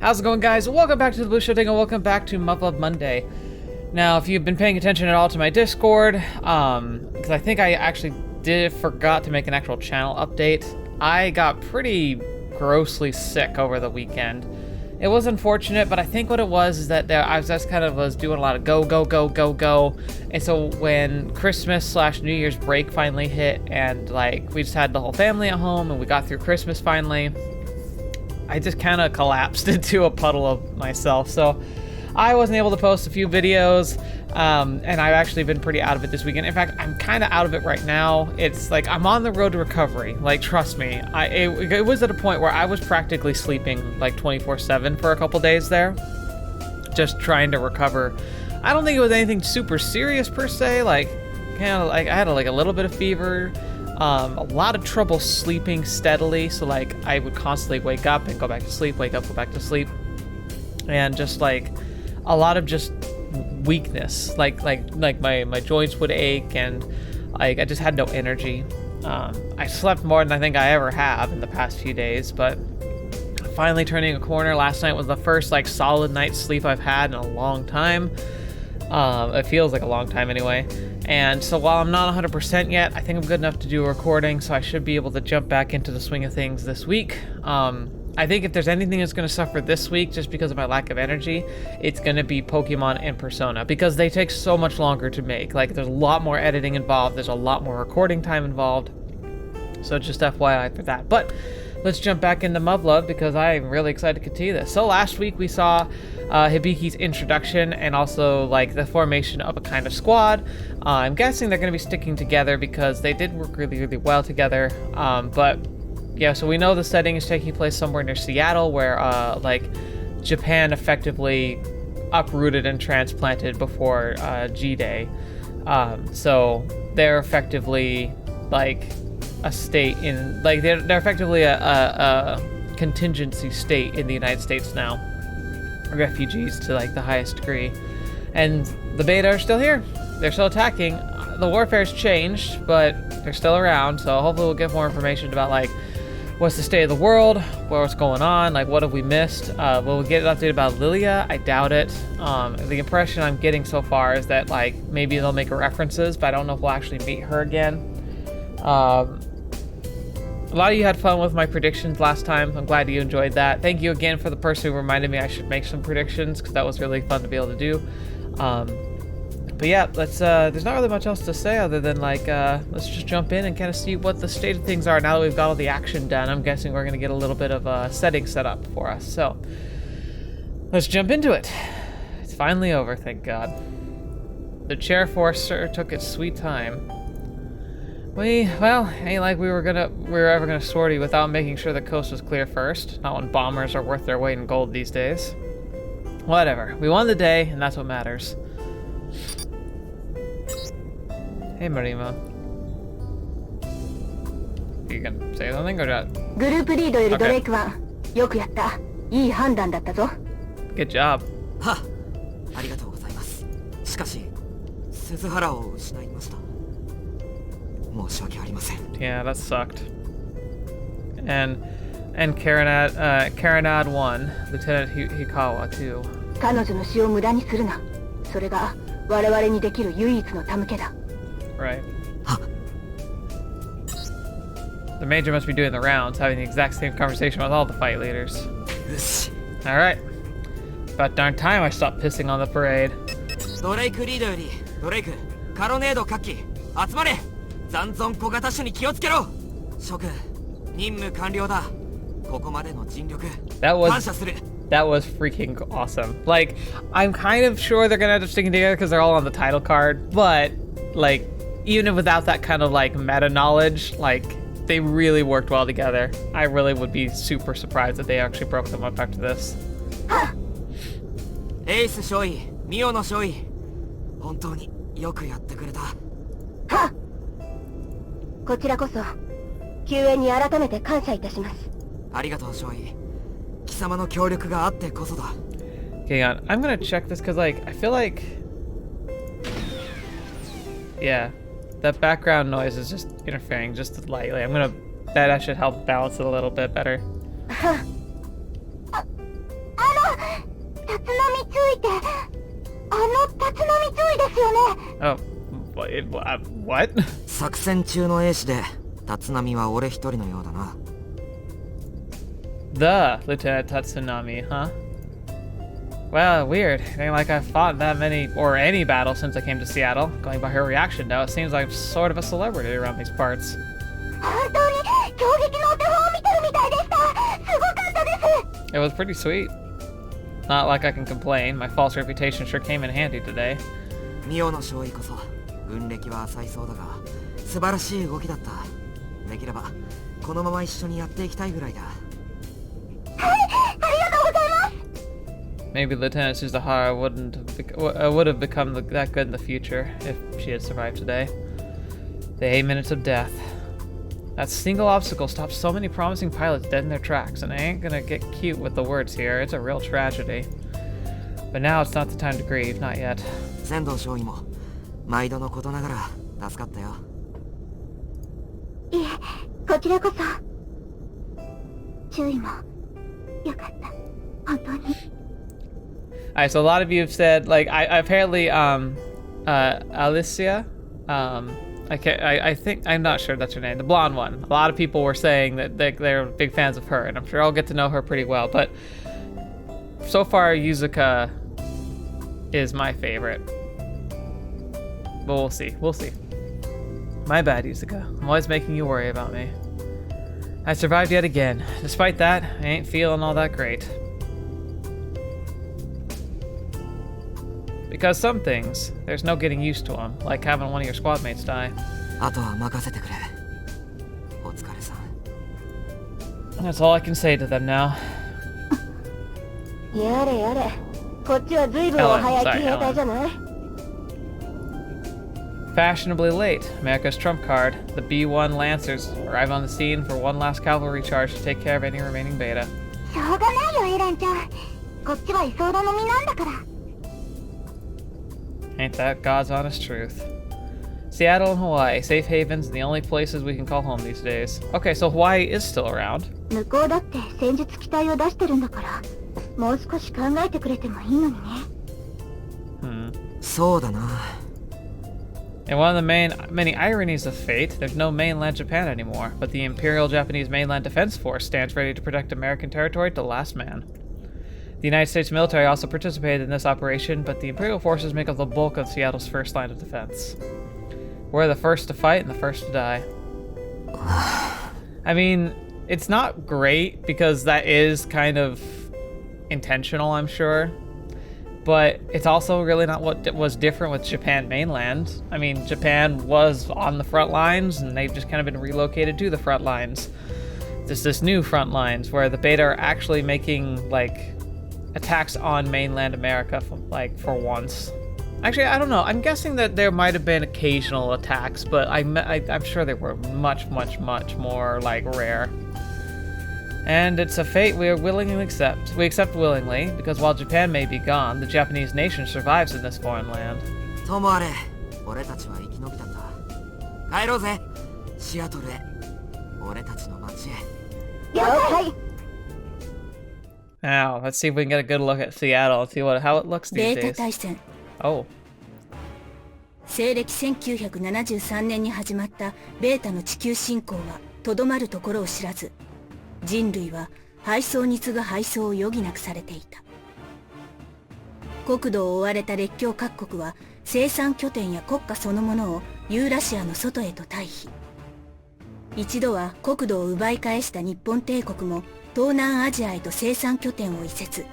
How's it going, guys? Welcome back to the Blue Shifting and welcome back to Muv-Luv Monday. Now, if you've been paying attention at all to my Discord, because I think I actually forgot to make an actual channel update, I got pretty grossly sick over the weekend. It was unfortunate, but I think what it was is that I just kind of was doing a lot of go, and so when Christmas/New Year's break finally hit, and like we just had the whole family at home, and we got through Christmas finally, I just kind of collapsed into a puddle of myself. So I wasn't able to post a few videos, and I've actually been pretty out of it this weekend. In fact, I'm kind of out of it right now. It's like I'm on the road to recovery. Like, trust me, it was at a point where I was practically sleeping like 24/7 for a couple days there, just trying to recover. I don't think it was anything super serious per se. Like, kind of like I had like a little bit of fever. A lot of trouble sleeping steadily, so like I would constantly wake up and go back to sleep, wake up, go back to sleep, and just like a lot of just weakness, like my joints would ache, and like I just had no energy. I slept more than I think I ever have in the past few days, but finally turning a corner. Last night was the first like solid night's sleep I've had in a long time. It feels like a long time anyway. And so while I'm not 100% yet, I think I'm good enough to do a recording, so I should be able to jump back into the swing of things this week. I think if there's anything that's going to suffer this week just because of my lack of energy, it's going to be Pokemon and Persona, because they take so much longer to make. Like, there's a lot more editing involved, there's a lot more recording time involved, so just FYI for that. But let's jump back into Muv-Luv, because I'm really excited to continue this. So last week we saw Hibiki's introduction and also like the formation of a kind of squad. I'm guessing they're going to be sticking together because they did work really well together. But yeah, so we know the setting is taking place somewhere near Seattle, where like Japan effectively uprooted and transplanted before G-Day. So they're effectively like a state in, like they're effectively a contingency state in the United States now. Refugees to like the highest degree, and the beta are still here. They're still attacking. The warfare's changed, but they're still around, so hopefully we'll get more information about like what's the state of the world, what's going on, like what have we missed. Will we get an update about Lilia? I doubt it. The impression I'm getting so far is that like maybe they'll make references, but I don't know if we'll actually meet her again. A lot of you had fun with my predictions last time. I'm glad you enjoyed that. Thank you again for the person who reminded me I should make some predictions, because that was really fun to be able to do. But yeah, let's. There's not really much else to say other than like let's just jump in and kind of see what the state of things are now that we've got all the action done. I'm guessing we're going to get a little bit of a setting set up for us. So let's jump into it. It's finally over, thank God. The chair force sure took its sweet time. Well, ain't like we were ever gonna sortie without making sure the coast was clear first. Not when bombers are worth their weight in gold these days. Whatever, we won the day, and that's what matters. Hey, Marima. You gonna say something or not? Okay. Good job. Yeah, that sucked. And Karanad 1, Lieutenant Hikawa too. Right. The Major must be doing the rounds, having the exact same conversation with all the fight leaders. Alright. About darn time I stopped pissing on the parade. That was freaking awesome. Like, I'm kind of sure they're gonna end up sticking together because they're all on the title card, but like, even without that kind of like meta knowledge, like they really worked well together. I really would be super surprised if they actually broke them up after this. Ace Shoi, Mio no Shoi. 本当によくやってくれた。こちらこそ救援に改めて感謝いたします。ありがとう、少尉。貴様の協力があってこそだ。Hang on, I'm gonna check this because like I feel like, yeah, that background noise is just interfering just lightly. That should help balance it a little bit better. Oh, what? 作戦中の英士で立浪は俺一人のようだな。 The Lieutenant Tatsunami, huh? Well, weird. Ain't like I've fought that many or any battle since I came to Seattle. Going by her reaction now, it seems like I'm sort of a celebrity around these parts. It was pretty sweet. Not like I can complain. My false reputation sure came in handy today. ミオの勝利こそ軍歴は浅いそうだが素晴らしい動きだった。できればこのまま一緒にやっていきたいぐらいだ。 Maybe Lieutenant Suzuhara would have become that good in the future if she had survived today. The 8 minutes of death. That single obstacle stopped so many promising pilots dead in their tracks, and I ain't gonna get cute with the words here. It's a real tragedy. But now it's not the time to grieve, not yet. 仙道少尉も毎度のことながら助かったよ。いえ、こちらこそ。注意もよかった。本当に。 Alright, so a lot of you have said, like, apparently, Alicia, I think, I'm not sure that's her name, the blonde one. A lot of people were saying that they're big fans of her, and I'm sure I'll get to know her pretty well, but so far, Yuzuka is my favorite. But we'll see. My bad, Yuzuka. I'm always making you worry about me. I survived yet again. Despite that, I ain't feeling all that great. Because some things, there's no getting used to them, like having one of your squad mates die. あとは任せてくれ。お疲れさん。 That's all I can say to them now. やれやれ。こっちは随分早い消えたじゃない。 Fashionably late, America's trump card. The B-1 Lancers arrive on the scene for one last cavalry charge to take care of any remaining beta. しょうがないよ、エランちゃん。こっちは居候の身なんだから。 Ain't that God's honest truth. Seattle and Hawaii, safe havens and the only places we can call home these days. Okay, so Hawaii is still around. 向こうだって戦術機体を出してるんだから、もう少し考えてくれてもいいのにね。そうだな。 And one of the many ironies of fate, there's no mainland Japan anymore, but the Imperial Japanese Mainland Defense Force stands ready to protect American territory to the last man. The United States military also participated in this operation, but the Imperial forces make up the bulk of Seattle's first line of defense. We're the first to fight and the first to die. I mean, it's not great because that is kind of intentional, I'm sure. But it's also really not what was different with Japan mainland. I mean, Japan was on the front lines and they've just kind of been relocated to the front lines. There's this new front lines where the beta are actually making, like, attacks on mainland America, for once. Actually, I don't know. I'm guessing that there might have been occasional attacks, but I'm sure they were much, much, much more, like, rare. And it's a fate we willingly accept. We accept willingly, because while Japan may be gone, the Japanese nation survives in this foreign land. ともあれ、俺たちは生き延びたんだ。帰ろうぜ、シアトルへ。俺たちの街へ。了解。 Now, let's see if we can get a good look at Seattle and see how it looks these days. Oh. 西暦1973年に始まったベータの地球侵攻はとどまるところを知らず、人類は敗走に次ぐ敗走を余儀なくされていた。国土を追われた列強各国は生産拠点や国家そのものをユーラシアの外へと退避。一度は国土を奪い返した日本帝国も東南アジアへと生産拠点を移設。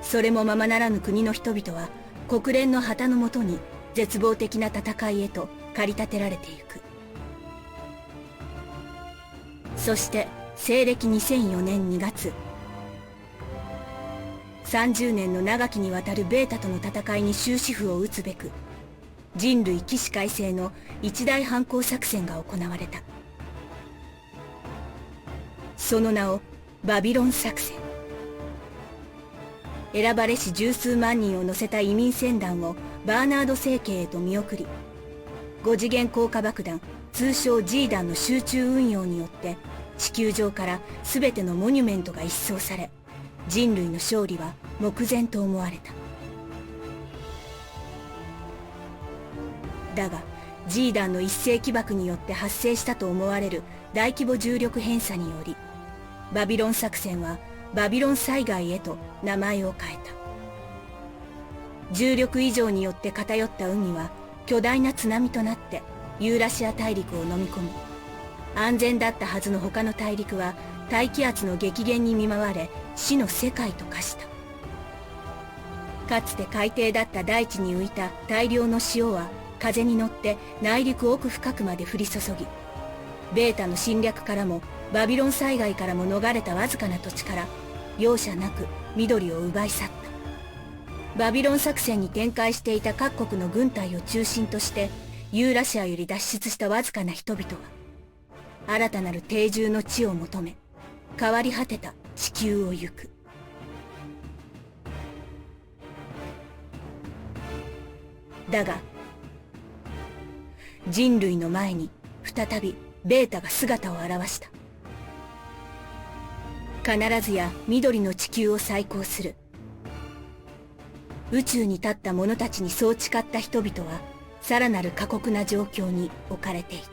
それもままならぬ国の人々は国連の旗のもとに絶望的な戦いへと駆り立てられていく。そして西暦2004年2月、30年の長きにわたるベータとの戦いに終止符を打つべく、人類起死回生の一大反攻作戦が行われた。その名をバビロン作戦。選ばれし十数万人を乗せた移民船団をバーナード政権へと見送り、5次元降下爆弾通称 G 弾の集中運用によって地球上から全てのモニュメントが一掃され、人類の勝利は目前と思われた。だが G 弾の一斉起爆によって発生したと思われる大規模重力偏差により、バビロン作戦はバビロン災害へと名前を変えた。重力異常によって偏った海は巨大な津波となってユーラシア大陸を飲み込み、安全だったはずの他の大陸は大気圧の激減に見舞われ死の世界と化した。かつて海底だった大地に浮いた大量の塩は風に乗って内陸奥深くまで降り注ぎ、ベータの侵略からもバビロン災害からも逃れたわずかな土地から容赦なく緑を奪い去った。バビロン作戦に展開していた各国の軍隊を中心としてユーラシアより脱出したわずかな人々は新たなる定住の地を求め変わり果てた地球を行く。だが人類の前に再びベータが姿を現した。必ずや緑の地球を再興する。宇宙に立った者たちにそう誓った人々はさらなる過酷な状況に置かれていた。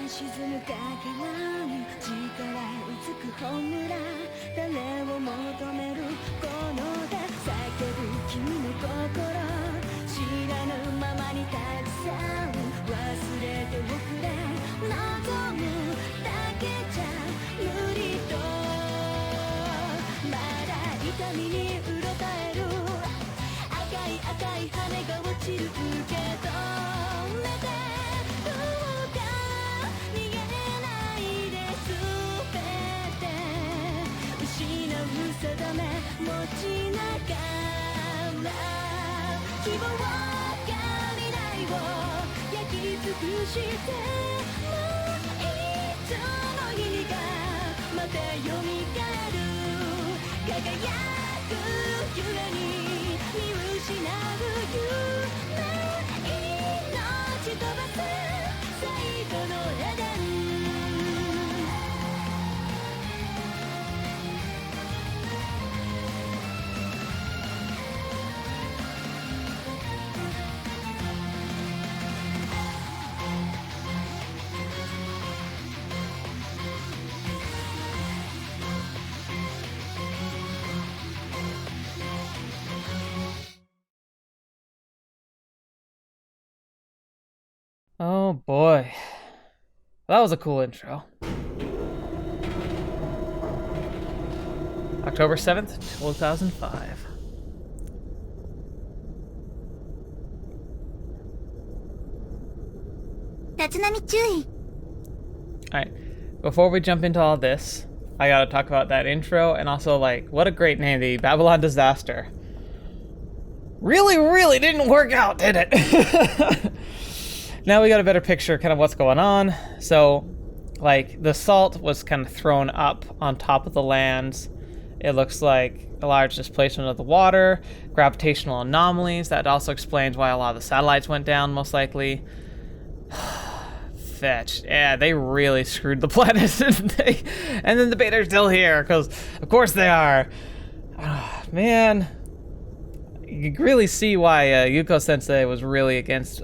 沈むかけらに力うつく炎ら種を求めるこの手叫ぶ君の心知らぬままにたくさん忘れておくれ望むだけじゃ無理とまだ痛みにうろたえる赤い赤い羽が落ちる受け止めて定め持ちながら希望が未来を焼き尽くしてもう一度の日々がまた蘇る輝くゆえに見失う夢命飛ばす最後のエデンOh boy. That was a cool intro. October 7th, 2005. Tatsunami 注意。 Alright, before we jump into all this, I gotta talk about that intro and also, like, what a great name, the Babylon Disaster. Really didn't work out, did it? Now we got a better picture kind of what's going on. So, like, the salt was kind of thrown up on top of the lands. It looks like a large displacement of the water, gravitational anomalies. That also explains why a lot of the satellites went down, most likely. Fetch. Yeah, they really screwed the planet, didn't they? And then the beta are still here, because of course they are. Man. You can really see why Yuko-sensei was really against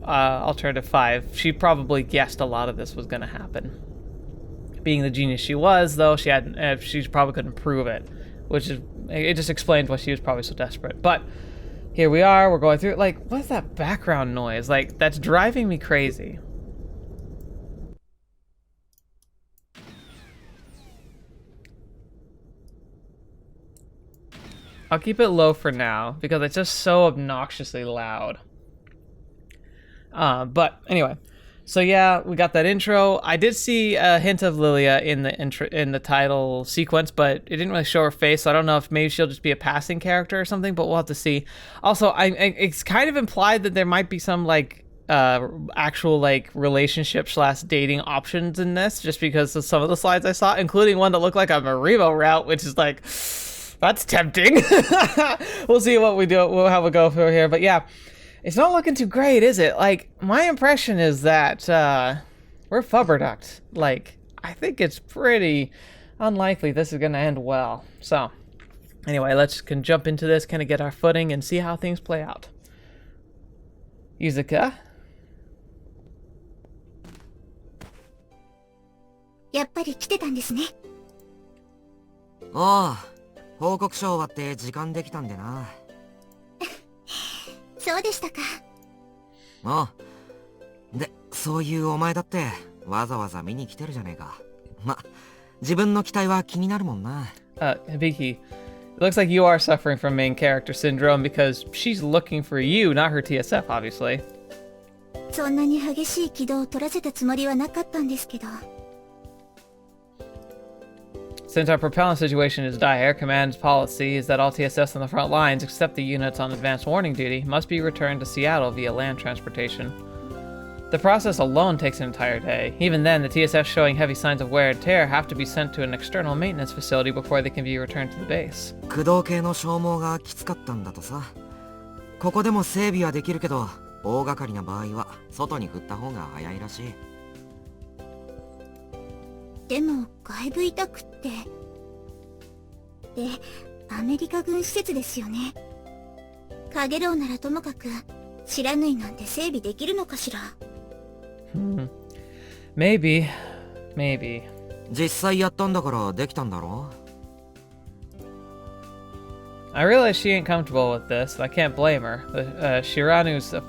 Alternative 5. She probably guessed a lot of this was going to happen. Being the genius she was, though, she probably couldn't prove it, which is, it just explains why she was probably so desperate. But here we are, we're going through it. Like, what's that background noise? Like, that's driving me crazy. I'll keep it low for now because it's just so obnoxiously loud. But anyway, so yeah, we got that intro. I did see a hint of Lilia in the in the title sequence, but it didn't really show her face. So I don't know if maybe she'll just be a passing character or something, but we'll have to see. Also, it's kind of implied that there might be some like actual like relationship / dating options in this, just because of some of the slides I saw, including one that looked like a Marimo route, which is like, that's tempting. We'll see what we do. We'll have a go through here, but yeah. It's not looking too great, is it? Like, my impression is that we're flubberducked. Like, I think it's pretty unlikely this is going to end well. So, anyway, can jump into this, kind of get our footing, and see how things play out. Yuzuka? やっぱり来てたんですね。ああ、報告書終わって時間できたんでな。そうでしたか。ああ。で、そういうお前だってわざわざ見に来てるじゃねえか。ま、自分の期待は気になるもんな。Hibiki, it looks like you are suffering from main character syndrome because she's looking for you, not her TSF, obviously. そんなに激しい軌道を取らせたつもりはなかったんですけど。Since our propellant situation is dire, Command's policy is that all TSFs on the front lines, except the units on advanced warning duty, must be returned to Seattle via land transportation. The process alone takes an entire day. Even then, the TSFs showing heavy signs of wear and tear have to be sent to an external maintenance facility before they can be returned to the base. 駆動系の消耗がきつかったんだとさ。ここでも整備はできるけど、大掛かりな場合は外に振った方が早いらしい。でも外部委託ってでアメリカ軍施設ですよね。カゲロウならともかく白縫いなんて整備できるのかしら。Maybe. 実際やったんだからできたんだろ。 I realize she ain't comfortable with this, and I can't blame her. Shiranu's a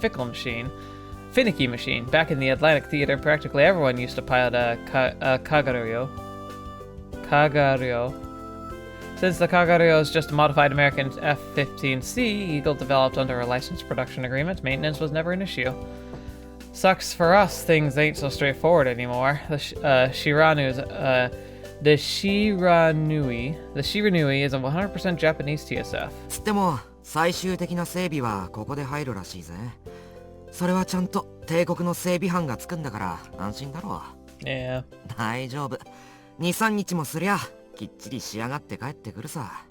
finicky machine. Back in the Atlantic Theater, practically everyone used to pilot a Kagaryo. Since the Kagaryo is just a modified American F-15C Eagle developed under a licensed production agreement, maintenance was never an issue. Sucks for us, things ain't so straightforward anymore. The Shiranui is a 100% Japanese TSF. つっても最終的な整備はここで入るらしいぜ。それはちゃんと帝国の整備班がつくんだから安心だろう。Yeah. 大丈夫。2、3日もすりゃきっちり仕上がって帰ってくるさ。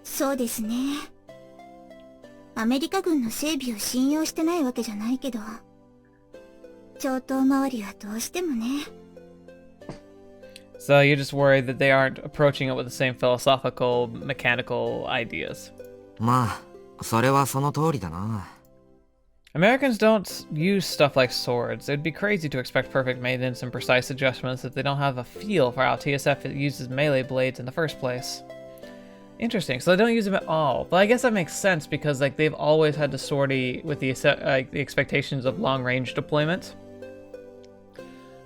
そうですね。アメリカ軍の整備を信用してないわけじゃないけど、超党周りはどうしてもね。So you're just worried that they aren't approaching it with the same philosophical, mechanical ideas. まあ、それはその通りだな。Americans don't use stuff like swords. It'd be crazy to expect perfect maintenance and precise adjustments if they don't have a feel for how TSF uses melee blades in the first place. Interesting. So they don't use them at all. But I guess that makes sense because like they've always had to sortie with the expectations of long-range deployment.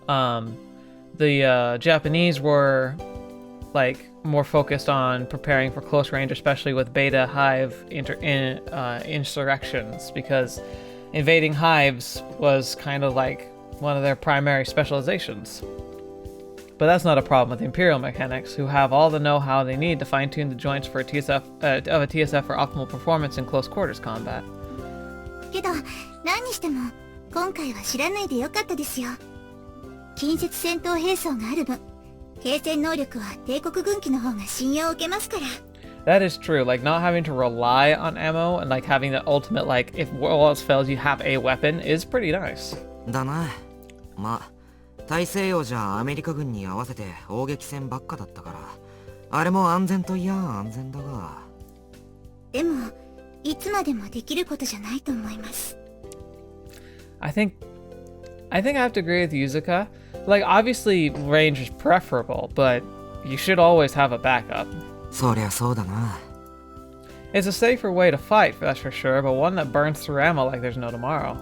The Japanese were like more focused on preparing for close range, especially with beta hive insurrections, because invading hives was kind of like one of their primary specializations. But that's not a problem with the Imperial mechanics, who have all the know-how they need to fine-tune the joints for a TSF for optimal performance in close quarters combat. けど何にしても今回は知らないでよかったですよ。近接戦闘兵装がある分、継戦能力は帝国軍機の方が信用を受けますから。That is true, like not having to rely on ammo and like having the ultimate, like if all else fails you have a weapon is pretty nice. だな。まあ、大西洋じゃアメリカ軍に合わせて砲撃戦ばっかだったから、あれも安全といや安全だが。でも、いつまでもできることじゃないと思います。I think I have to agree with Yuzuka. Like, obviously, range is preferable, but you should always have a backup. そりゃそうだな。It's a safer way to fight, that's for sure, but one that burns through ammo like there's no tomorrow.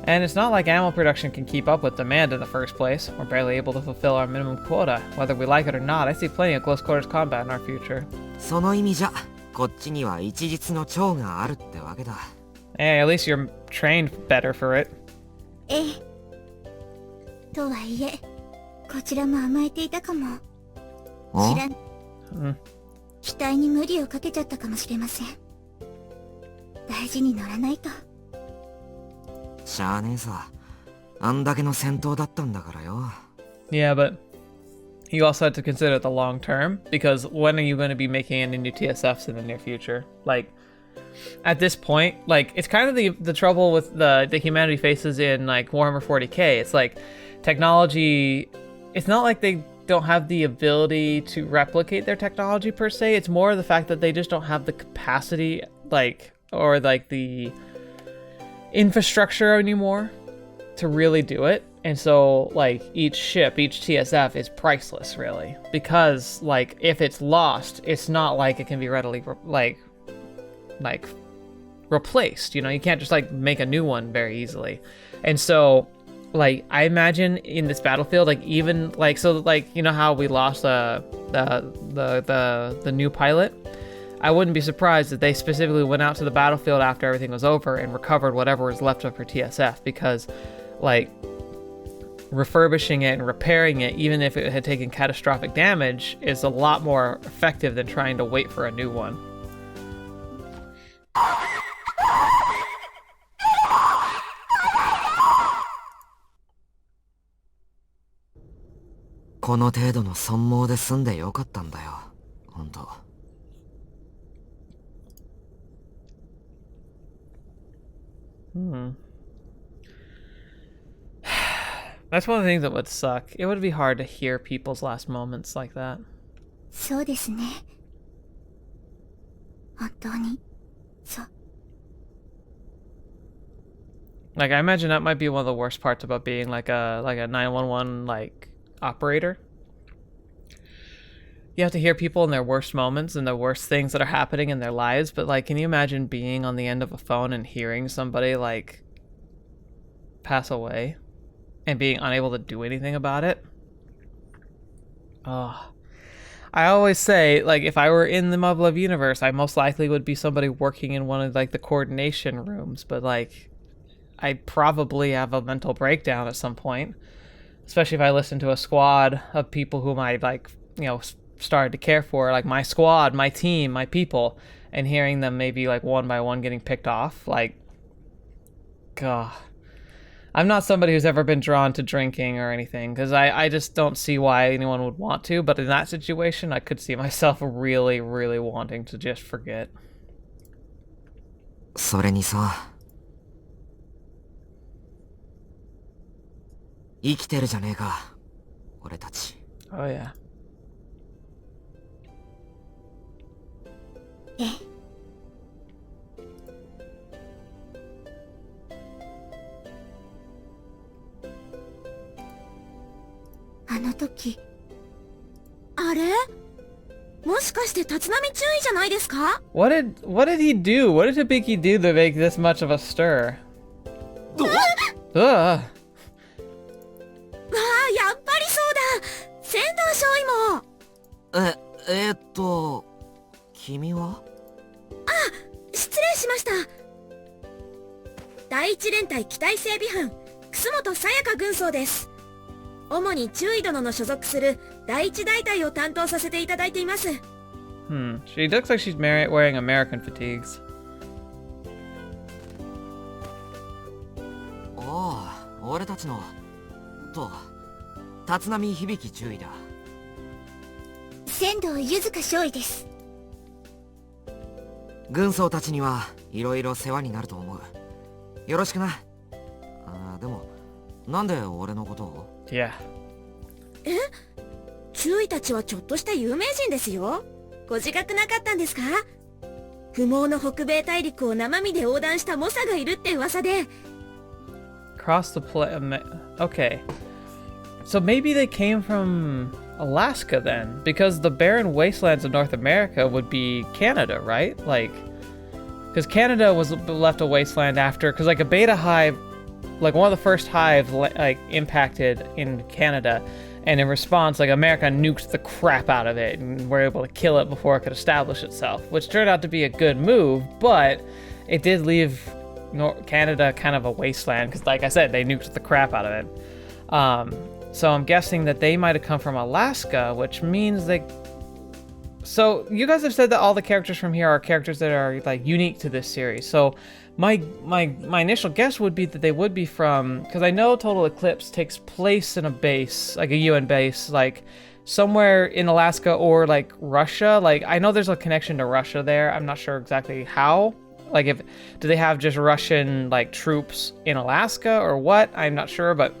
And it's not like ammo production can keep up with demand in the first place. We're barely able to fulfill our minimum quota. Whether we like it or not, I see plenty of close quarters combat in our future. その意味じゃこっちには一日の長があるってわけだ。 Hey, at least you're trained better for it. ええ。とはいえ、こちらも甘えていたかも。知らん。期待に無理をかけちゃったかもしれません。大事に乗らないと。しゃあねえさ。あんだけの戦闘だったんだからよ。 Yeah, but you also have to consider the long term, because when are you going to be making any new TSFs in the near future? Like, at this point, like, it's kind of the trouble with the humanity faces in like Warhammer 40k. It's like technology, it's not like they don't have the ability to replicate their technology per se. It's more the fact that they just don't have the capacity, like, or like the infrastructure anymore to really do it. And so, like, each ship, each TSF is priceless, really, because, like, if it's lost, it's not like it can be readily like replaced. You know, you can't just like make a new one very easily. And so, like, I imagine in this battlefield, like, even like, so like, you know how we lost the new pilot. I wouldn't be surprised if they specifically went out to the battlefield after everything was over and recovered whatever was left of her TSF, because, like, refurbishing it and repairing it, even if it had taken catastrophic damage, is a lot more effective than trying to wait for a new one. この程度の損耗で済んでよかったんだよ。ほんと。 That's one of the things that would suck. It would be hard to hear people's last moments like that. そうですね。本当に、そう。 Like, I imagine that might be one of the worst parts about being like a 911 like operator. You have to hear people in their worst moments and the worst things that are happening in their lives, but like, can you imagine being on the end of a phone and hearing somebody like pass away and being unable to do anything about it? Oh, I always say, like, if I were in the Muv-Luv universe, I most likely would be somebody working in one of like the coordination rooms, but like, I'd probably have a mental breakdown at some point, especially if I listen to a squad of people whom I, like, you know, started to care for, like my squad, my team, my people, and hearing them maybe like one by one getting picked off. Like, God, I'm not somebody who's ever been drawn to drinking or anything, because I just don't see why anyone would want to, but in that situation, I could see myself really, really wanting to just forget. それにさ、生きてるじゃねえか、俺たち。 Oh yeah. ええ。あの時。あれ？もしかして立浪注意じゃないですか？ What did he do? What did Hibiki do to make this much of a stir? Ugh. わあ、やっぱりそうだ。仙道少尉も。君は？失礼しました。第一連隊機体整備班、楠本さやか軍曹です。主に中尉殿の所属する第一大隊を担当させていただいています。She looks like she's wearing American fatigues. おう、俺たちの立浪響注意だ。仙道柚香少尉です。軍曹たちにはいろいろ世話になると思う。よろしくな。でもなんで俺のことを？ Yeah. え？中尉たちはちょっとした有名人ですよ。ご自覚なかったんですか？不毛の北米大陸を生身で横断した猛者がいるって噂で。 Across the okay. So maybe they came from Alaska then, because the barren wastelands of North America would be Canada, right? Like, because Canada was left a wasteland after, because like a beta hive, like one of the first hives like impacted in Canada, And in response, like, America nuked the crap out of it and were able to kill it before it could establish itself, which turned out to be a good move, but it did leave Canada kind of a wasteland because, like I said, they nuked the crap out of it. So I'm guessing that they might have come from Alaska, which means they... So you guys have said that all the characters from here are characters that are like unique to this series. So my initial guess would be that they would be from, because I know Total Eclipse takes place in a base, like a UN base, like somewhere in Alaska or like Russia. Like I know there's a connection to Russia there. I'm not sure exactly how. Like do they have just Russian like troops in Alaska or what? I'm not sure, but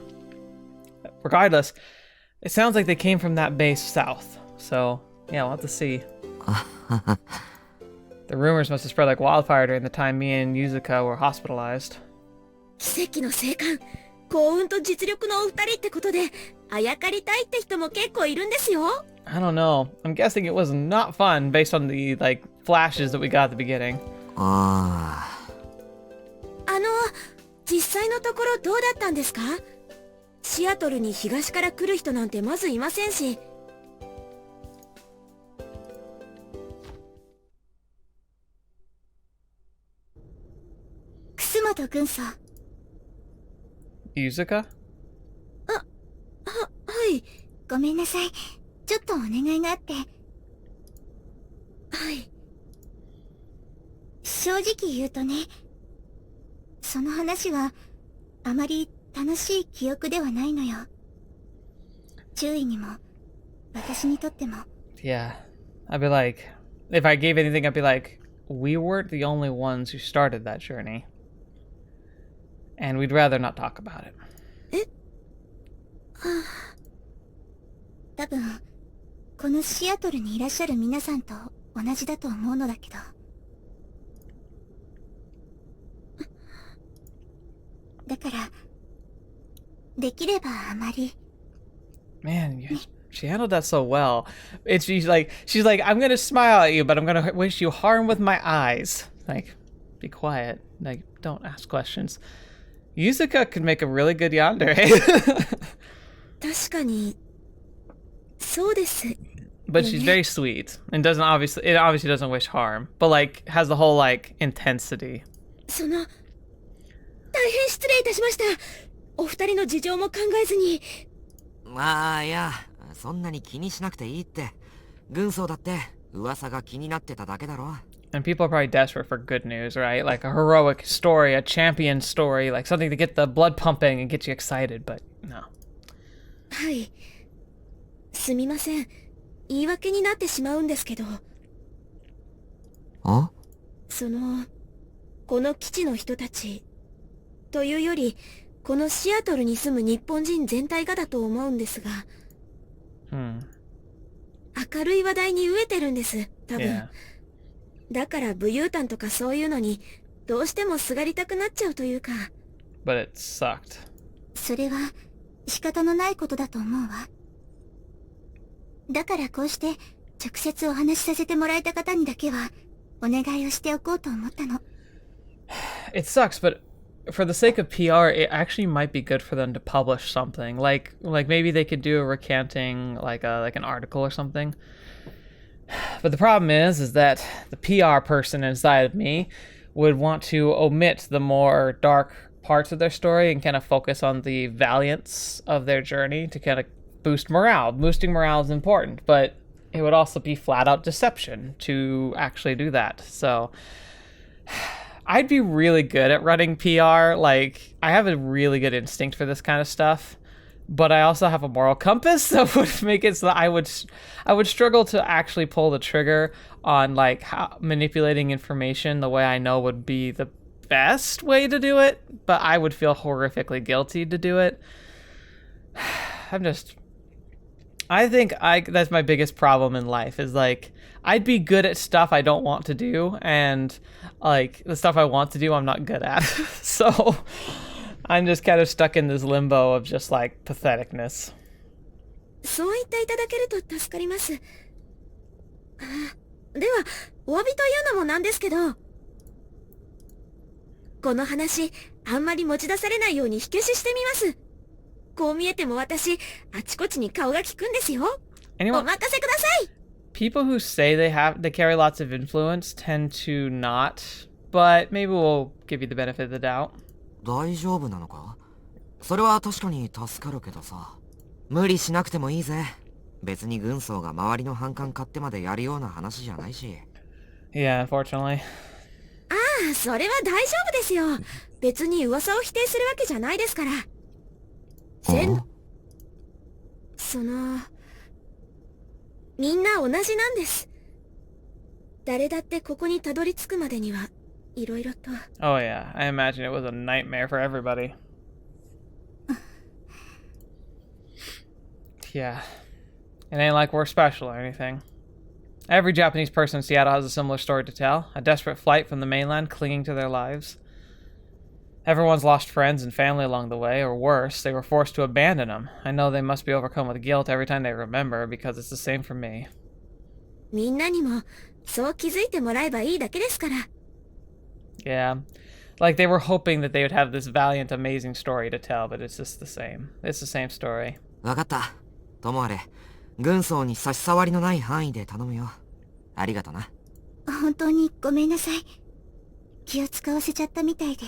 regardless, it sounds like they came from that base south. So yeah, we'll have to see. The rumors must have spread like wildfire during the time me and Yuzuka were hospitalized. 奇跡の生還、幸運と実力のお二人ってことで、あやかりたいって人も結構いるんですよ。I don't know. I'm guessing it was not fun based on the like flashes that we got at the beginning. 実際のところどうだったんですか？シアトルに東から来る人なんてまずいませんし。楠本軍曹。Yuzuka? はい。ごめんなさい。ちょっとお願いがあって。はい。正直言うとね、その話はあまり楽しい記憶ではないのよ。注意にも、私にとっても。Yeah. I'd be like, if I gave anything, I'd be like, we weren't the only ones who started that journey. And we'd rather not talk about it. 多分、このシアトルにいらっしゃる皆さんと同じだと思うのだけど。だから、できればあまり。Man, she handled that so well. She's like, I'm gonna smile at you, but I'm gonna wish you harm with my eyes. Like, be quiet. Like, don't ask questions. Yuzuka could make a really good yandere. 確かに、そうです。But she's very sweet and obviously doesn't wish harm, but like has the whole like intensity. 大変失礼いたしました。お二人の事情も考えずに。まあいや、そんなに気にしなくていいって。軍曹だって噂が気になってただけだろ。And people are probably desperate for good news, right? Like a heroic story, a champion story, like something to get the blood pumping and get you excited, but no. はい。すみません。言い訳になってしまうんですけど。あ？この基地の人たち、というより、このシアトルに住む日本人全体がだと思うんですが、明るい話題に飢えてるんです、多分。Yeah. だから武勇譚とかそういうのに、どうしてもすがりたくなっちゃうというか。But it sucked. それは仕方のないことだと思うわ。だからこうして直接お話しさせてもらえた方にだけはお願いをしておこうと思ったの。It sucks, but for the sake of PR, it actually might be good for them to publish something. Like maybe they could do a recanting, like an article or something. But the problem is that the PR person inside of me would want to omit the more dark parts of their story and kind of focus on the valiance of their journey to kind of boost morale. Boosting morale is important, but it would also be flat out deception to actually do that. So I'd be really good at running PR. Like, I have a really good instinct for this kind of stuff, but I also have a moral compass that would make it so that I would struggle to actually pull the trigger on like how manipulating information the way I know would be the best way to do it, but I would feel horrifically guilty to do it. I think that's my biggest problem in life is like I'd be good at stuff I don't want to do, and like the stuff I want to do I'm not good at. So I'm just kind of stuck in this limbo of just like patheticness. そう言っていただけると助かります。ではお詫びというのもなんですけど、この話あんまり持ち出されないように火消ししてみます。こう見えても私、あちこちに顔が利くんですよ。お Anyone, 任せください。 people who say they carry lots of influence tend to not, but maybe we'll give you the benefit of the doubt. 大丈夫なのか？それは確かに助かるけどさ。無理しなくてもいいぜ。別に軍曹が周りの反感買ってまでやるような話じゃないし。Yeah, unfortunately. ああ、それは大丈夫ですよ。別に噂を否定するわけじゃないですから。みんな同じなんです。誰だってここにたどり着くまでには、いろいろと。Oh yeah, I imagine it was a nightmare for everybody. Yeah. It ain't like we're special or anything. Every Japanese person in Seattle has a similar story to tell. A desperate flight from the mainland clinging to their lives. Everyone's lost friends and family along the way, or worse, they were forced to abandon them. I know they must be overcome with guilt every time they remember, because it's the same for me. みんなにも、そう気づいてもらえばいいだけですから。Yeah. Like they were hoping that they would have this valiant, amazing story to tell, but it's just the same. It's the same story. わかった。ともあれ、軍曹に差し障りのない範囲で頼むよ。ありがとな。本当にごめんなさい。気を使わせちゃったみたいで。い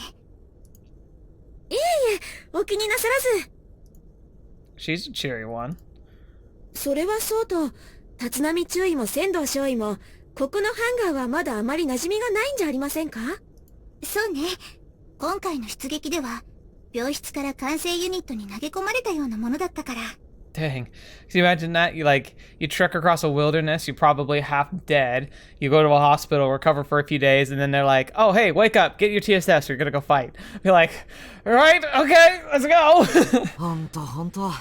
えいえ、お気になさらず。She's a cheery one. それはそうと、立浪中尉も仙道少尉も、ここのハンガーはまだあまり馴染みがないんじゃありませんか？そうね。今回の出撃では、病室から管制ユニットに投げ込まれたようなものだったから。Dang. Can you imagine that? You trek across a wilderness, you're probably half dead, you go to a hospital, recover for a few days, and then they're like, oh, hey, wake up, get your TSS, you're gonna go fight. You're like, alright, okay, let's go! ほんと。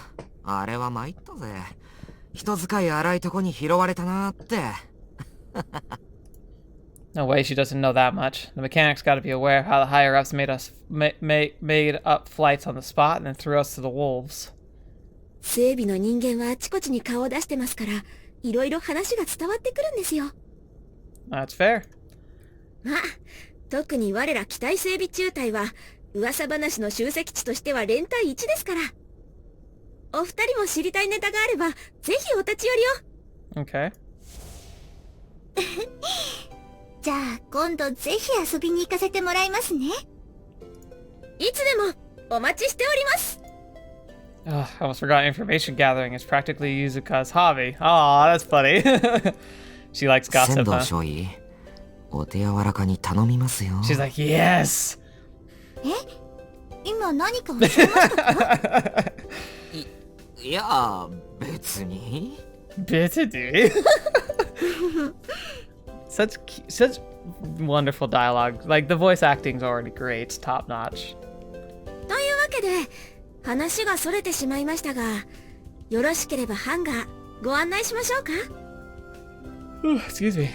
あれは参ったぜ。人使い荒いとこに拾われたなーって。No way she doesn't know that much. The mechanics gotta be aware of how the higher-ups made up flights on the spot and then threw us to the wolves. 整備の人間はあちこちに顔を出してますから、いろいろ話が伝わってくるんですよ。That's fair. まあ、特に我ら機体整備中隊は、噂話の集積地としては連隊1ですから。お二人も知りたいネタがあれば、ぜひお立ち寄りを。Okay. じゃあ、今度ぜひ遊びに行かせてもらいますね。いつでも、お待ちしております。Oh, I almost forgot information gathering is practically Yuzuka's hobby. Oh, that's funny. She likes 仙 gossip, 道 huh? 少尉、お手柔らかに頼みますよ。 She's like, yes! 今何かおっしゃいましたか？いや、別に。Bitty. Such wonderful dialogue. Like, the voice acting's already great. It's top notch. というわけで、話がそれてしまいましたが、よろしければハンガーご案内しましょうか？ Excuse me.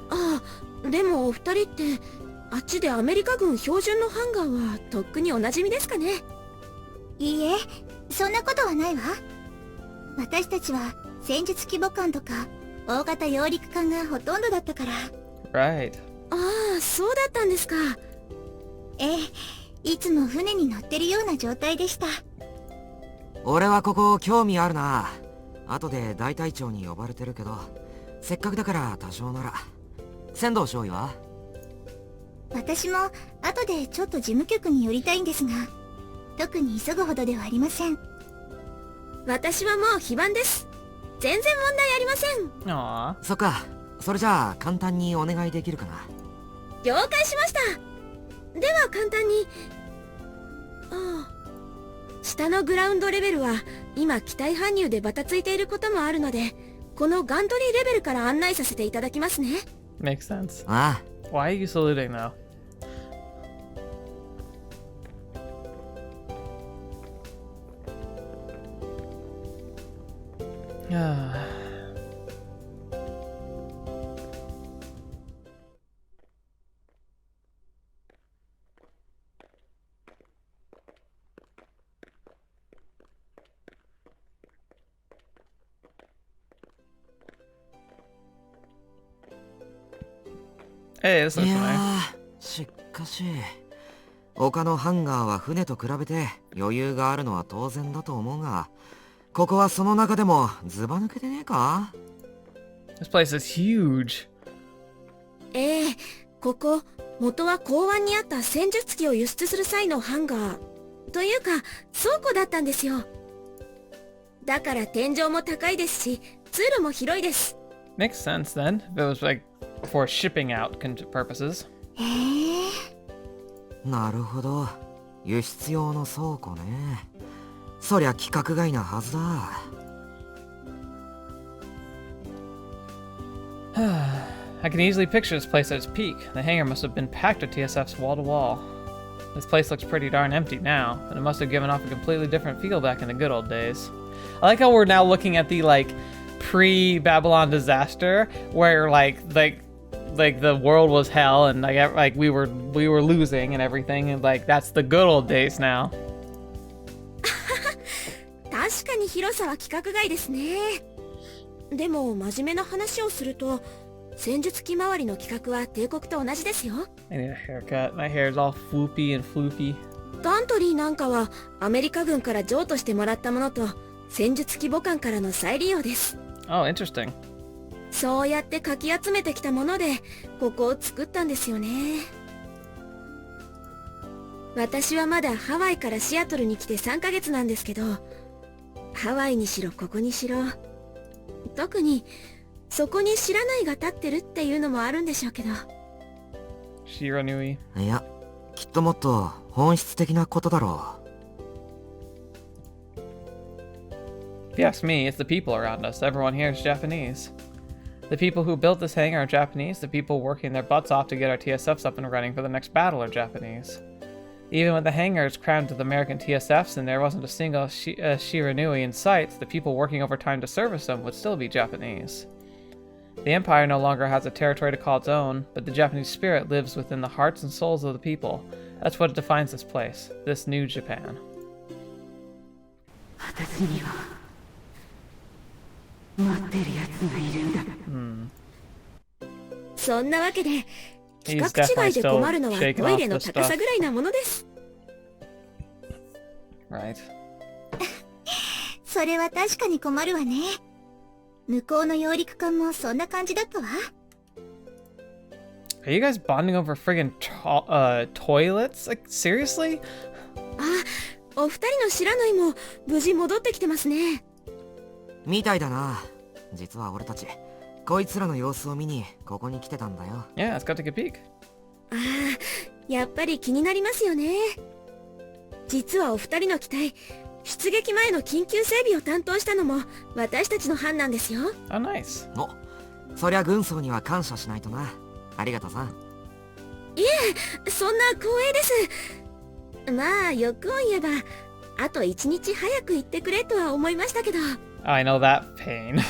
ああ、でもお二人って、あっちでアメリカ軍標準のハンガーはとっくにおなじみですかね？いいえ、そんなことはないわ。私たちは戦術規模艦とか大型揚陸艦がほとんどだったから。Right. ああ、そうだったんですか。ええ、いつも船に乗ってるような状態でした。俺はここ興味あるな。後で大隊長に呼ばれてるけど、せっかくだから多少なら。仙道少尉は？私も後でちょっと事務局に寄りたいんですが、特に急ぐほどではありません。私はもう非番です。全然問題ありません。Aw. そっか。それじゃあ簡単にお願いできるかな。了解しました。では簡単に。ああ、下のグラウンドレベルは今機体搬入でバタついていることもあるので、このガントリーレベルから案内させていただきますね。Makes sense. ああ。 Why are you saluting, though? Hey, this い looks や nice. ー、しかし、他のハンガーは船と比べて余裕があるのは当然だと思うが、ここはその中でもズバ抜けてねえか？ This place is huge. ええ、ここ元は港湾にあった戦術機を輸出する際のハンガーというか倉庫だったんですよ。だから天井も高いですし、通路も広いです。Makes sense then, if it was like for shipping out purposes. なるほど。輸出用の倉庫ね。そりゃ規格外なはずだ。I can easily picture this place at its peak. The hangar must have been packed with TSFs wall to wall. This place looks pretty darn empty now, but it must have given off a completely different feel back in the good old days. I like how we're now looking at the like pre-Babylon disaster, where like the world was hell and like we were losing and everything, and like that's the good old days now. 確かに広さは規格外ですね。でも真面目な話をすると、戦術機周りの規格は帝国と同じですよ。I need a haircut. My hair is all floopy and floopy. ガントリーなんかはアメリカ軍から譲渡してもらったものと戦術機母艦からの再利用です。Oh, interesting. そうやってかき集めてきたものでここを作ったんですよね。私はまだハワイからシアトルに来て3ヶ月なんですけど、ハワイにしろここにしろ、特にそこに知らないが立ってるっていうのもあるんでしょうけど。Shiranui. いや、きっともっと本質的なことだろIf you ask me, it's the people around us. Everyone here is Japanese. The people who built this hangar are Japanese. The people working their butts off to get our TSFs up and running for the next battle are Japanese. Even when the hangar is crammed with American TSFs and there wasn't a single Shiranui in sight, the people working overtime to service them would still be Japanese. The Empire no longer has a territory to call its own, but the Japanese spirit lives within the hearts and souls of the people. That's what defines this place, this new Japan. 私には待ってるやつがいるんだ。そんなわけで規格違いで困るのはトイレの高さぐらいなものです。Right. それは確かに困るわね。向こうの揚陸艦もそんな感じだったわ。Are you guys bonding over friggin' toilets? Like, seriously? あ、お二人の白縫いも無事戻ってきてますね。みたいだな。実は俺たちこいつらの様子を見にここに来てたんだよ。Yeah, let's go take a peek. ああ、やっぱり気になりますよね。実はお二人の機体、出撃前の緊急整備を担当したのも私たちの班なんですよ。Oh, nice. お、そりゃ軍曹には感謝しないとな。ありがとさん。いえ、そんな光栄です。まあ欲を言えばあと一日早く行ってくれとは思いましたけど。I know that pain.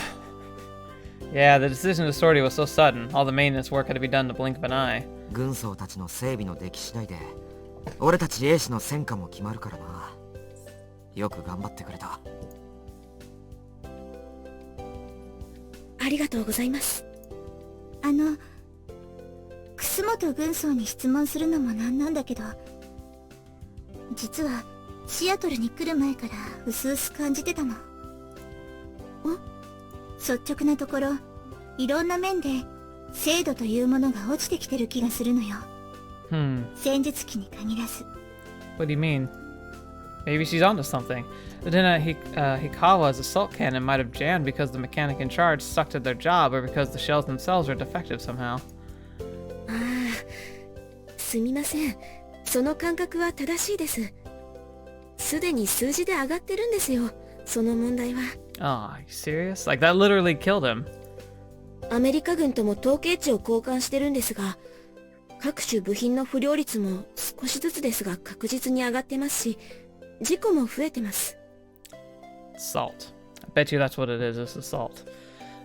Yeah, the decision to sortie was so sudden. All the maintenance work had to be done in the blink of an eye. 軍曹たちの整備の出来次第で俺たち英士の戦果も決まるからな。よく頑張ってくれた。ありがとうございます。楠本軍曹に質問するのもなんなんだけど、実はシアトルに来る前からうすうす感じてたの。率直なところ、いろんな面で精度というものが落ちてきてる気がするのよ。戦術機に限らず。What do you mean? Maybe she's onto something. Lieutenant Hikawa's assault cannon might have jammed because the mechanic in charge sucked at their job or because the shells themselves are defective somehow. ああ、すみません。その感覚は正しいです。すでに数字で上がってるんですよ、その問題は。Oh, are you serious? Like, that literally killed him. アメリカ軍とも統計値を交換してるんですが、各種部品の不良率も少しずつですが確実に上がってますし、事故も増えてます。Salt. I bet you that's what it is, the salt.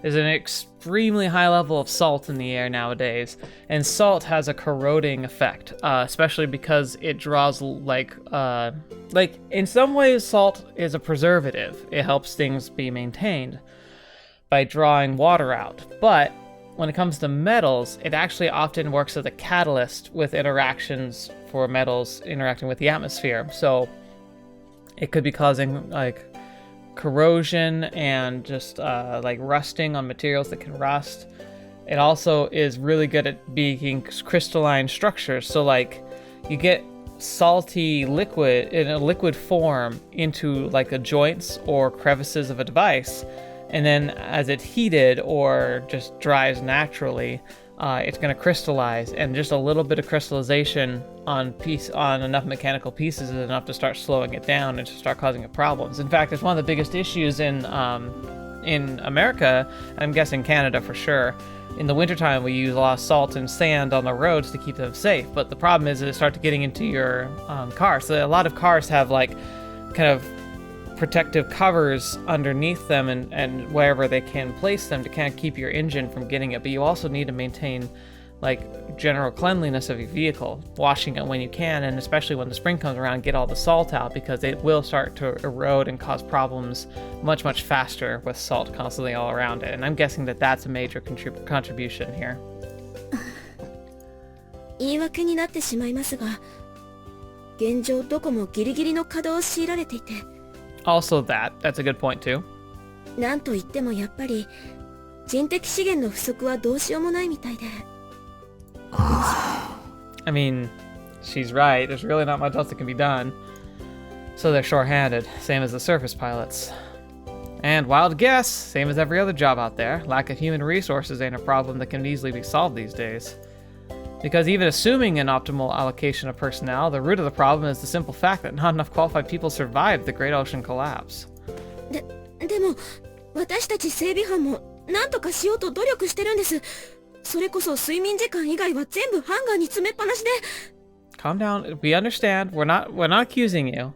There's an extremely high level of salt in the air nowadays, and salt has a corroding effect, especially because it draws like in some ways salt is a preservative. It helps things be maintained by drawing water out, but when it comes to metals, it actually often works as a catalyst with interactions for metals interacting with the atmosphere. So it could be causing like corrosion and just like rusting on materials that can rust. It also is really good at being crystalline structures. So like you get salty liquid in a liquid form into like the joints or crevices of a device, and then as it's heated or just dries naturally, it's going to crystallize, and just a little bit of crystallization on enough mechanical pieces is enough to start slowing it down and to start causing it problems. In fact, it's one of the biggest issues in America, I'm guessing Canada for sure. In the wintertime, we use a lot of salt and sand on the roads to keep them safe, but the problem is that it starts getting into your car. So a lot of cars have like kind of protective covers underneath them and wherever they can place them to kind of keep your engine from getting it. But you also need to maintain like general cleanliness of your vehicle, washing it when you can, and especially when the spring comes around, get all the salt out, because it will start to erode and cause problems much faster with salt constantly all around it. And I'm guessing that that's a major contribution here. 言い訳になってしまいますが、現状どこもギリギリの稼働を強いられていて。Also that's a good point too. なんといってもやっぱり人的資源の不足はどうしようもないみたいで。I mean, she's right. There's really not much else that can be done. So they're short-handed, same as the surface pilots. And wild guess, same as every other job out there, lack of human resources ain't a problem that can easily be solved these days. Because even assuming an optimal allocation of personnel, the root of the problem is the simple fact that not enough qualified people survived the Great Ocean collapse. でも私たち整備班も何とかしようと努力してるんです。それこそ睡眠時間以外は全部ハンガーに詰めっぱなしで。Calm down. We understand. We're not accusing you.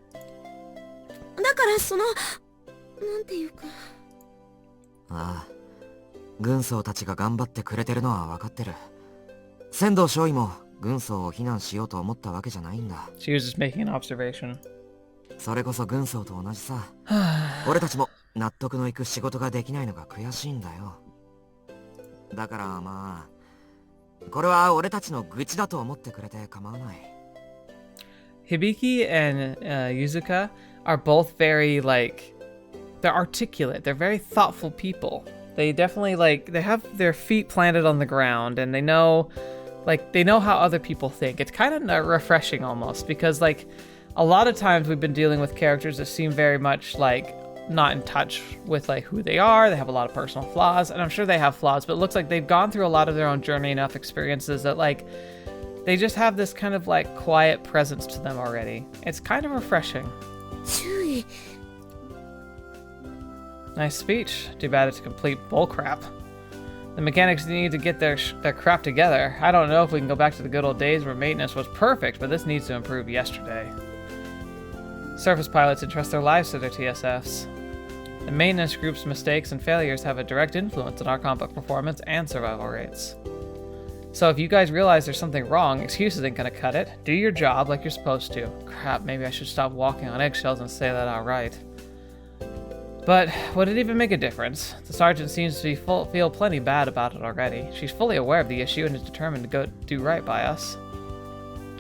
だからそのなんていうか。ああ、軍曹たちが頑張ってくれてるのは分かってる。仙道少尉も軍曹を非難しようと思ったわけじゃないんだ。She was just making an observation. それこそ軍曹と同じさ。俺たちも納得のいく仕事ができないのが悔しいんだよ。だからまあ、これは俺たちの愚痴だと思ってくれて構わない。Hibiki and Yuzuka are both very they're articulate. They're very thoughtful people. They definitely they have their feet planted on the ground, and they know how other people think. It's kind of refreshing almost, because a lot of times we've been dealing with characters that seem very much not in touch with who they are. They have a lot of personal flaws, and I'm sure they have flaws, but it looks like they've gone through a lot of their own journey, enough experiences that they just have this kind of quiet presence to them already. It's kind of refreshing. Nice speech. Too bad it's complete bullcrap. The mechanics need to get their crap together. I don't know if we can go back to the good old days where maintenance was perfect, but this needs to improve yesterday. Surface pilots entrust their lives to their TSFs. The maintenance group's mistakes and failures have a direct influence on our combat performance and survival rates. So if you guys realize there's something wrong, excuses ain't gonna cut it. Do your job like you're supposed to. Crap, maybe I should stop walking on eggshells and say that outright. But would it even make a difference? The sergeant seems to feel plenty bad about it already. She's fully aware of the issue and is determined to go do right by us.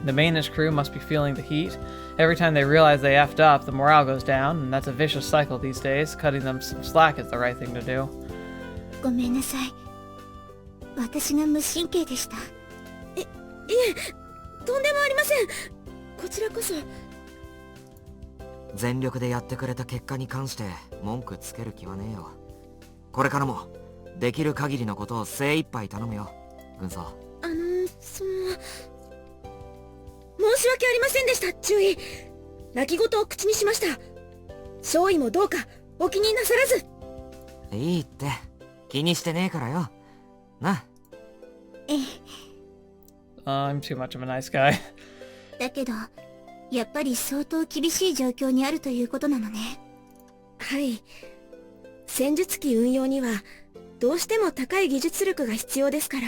The maintenance crew must be feeling the heat. Every time they realize they effed up, the morale goes down, and that's a vicious cycle these days. Cutting them some slack is the right thing to do. ごめんなさい。私が無神経でした。いえ、とんでもありません。こちらこそ。全力でやってくれた結果に関して文句つける気はねえよ。これからもできる限りのことを精一杯頼むよ、軍曹。申し訳ありませんでした、注意。泣き言を口にしました。少尉もどうかお気になさらず。いいって、気にしてねえからよ。な。I'm too much of a nice guy. だけど、やっぱり相当厳しい状況にあるということなのね。はい。戦術機運用にはどうしても高い技術力が必要ですから。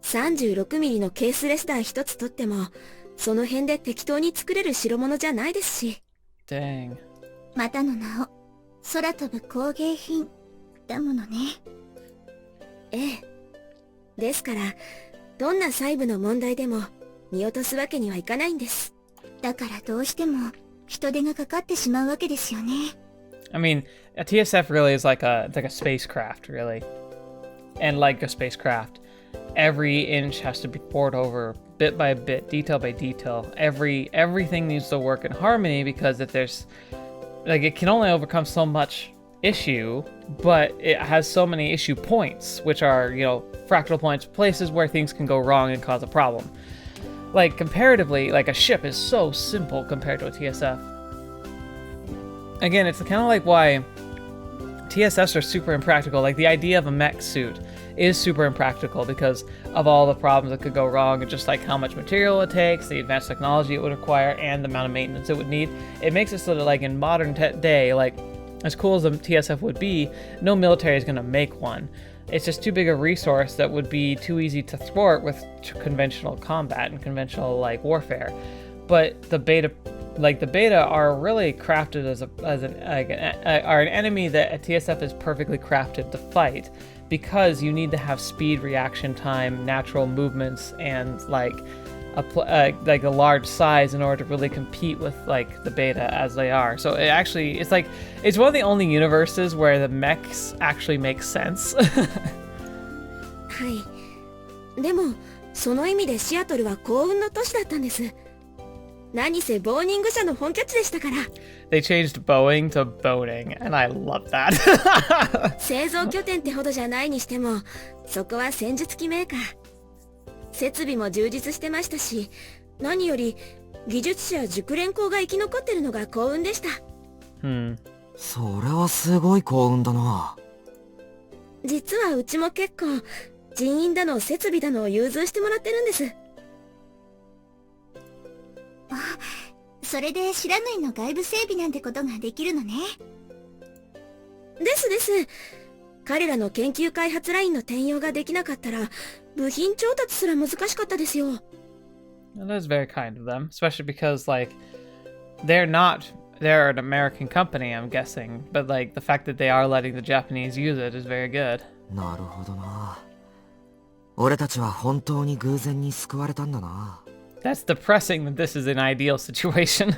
36ミリのケースレス弾一つ取っても、その辺で適当に作れる代物じゃないですし。Dang. またの名を、空飛ぶ工芸品だものね。ええ。ですから、どんな細部の問題でも見落とすわけにはいかないんです。だからどうしても人手がかかってしまうわけですよね。I mean, a TSF really is like a spacecraft, really. And like a spacecraft, every inch has to be poured over bit by bit, detail by detail. Everything needs to work in harmony, because if there's like, it can only overcome so much issue, but it has so many issue points, which are, you know, fractal points, places where things can go wrong and cause a problem. Like, comparatively, like, a ship is so simple compared to a TSF. Again, it's kind of like why TSFs are super impractical. Like, the idea of a mech suit is super impractical because of all the problems that could go wrong, and just like how much material it takes, the advanced technology it would require, and the amount of maintenance it would need. It makes it so that, like, in modern day, like, as cool as a TSF would be, no military is going to make one. It's just too big a resource that would be too easy to thwart with conventional combat and conventional, like, warfare. But the beta are really crafted as an enemy that a TSF is perfectly crafted to fight, because you need to have speed, reaction time, natural movements, and like a large size in order to really compete with like the beta as they are. So it's one of the only universes where the mechs actually make sense. はい。でも、その意味でシアトルは幸運の都市だったんです。何せボーニング社の本拠地でしたから。They changed Boeing to boating, and I love that. 製造拠点ってほどじゃないにしても、そこは戦術機メーカー。設備も充実してましたし、何より技術者や熟練工が生き残ってるのが幸運でした。それはすごい幸運だな。実はうちも結構人員だの設備だのを融通してもらってるんです。それで白縫いの外部整備なんてことができるのね。です。彼らの研究開発ラインの転用ができなかったら、部品調達すら難しかったですよ。That is very kind of them, especially because, like, they're an American company, I'm guessing, but, like, the fact that they are letting the Japanese use it is very good. なるほどな。俺たちは本当に偶然に救われたんだな。That's depressing that this is an ideal situation.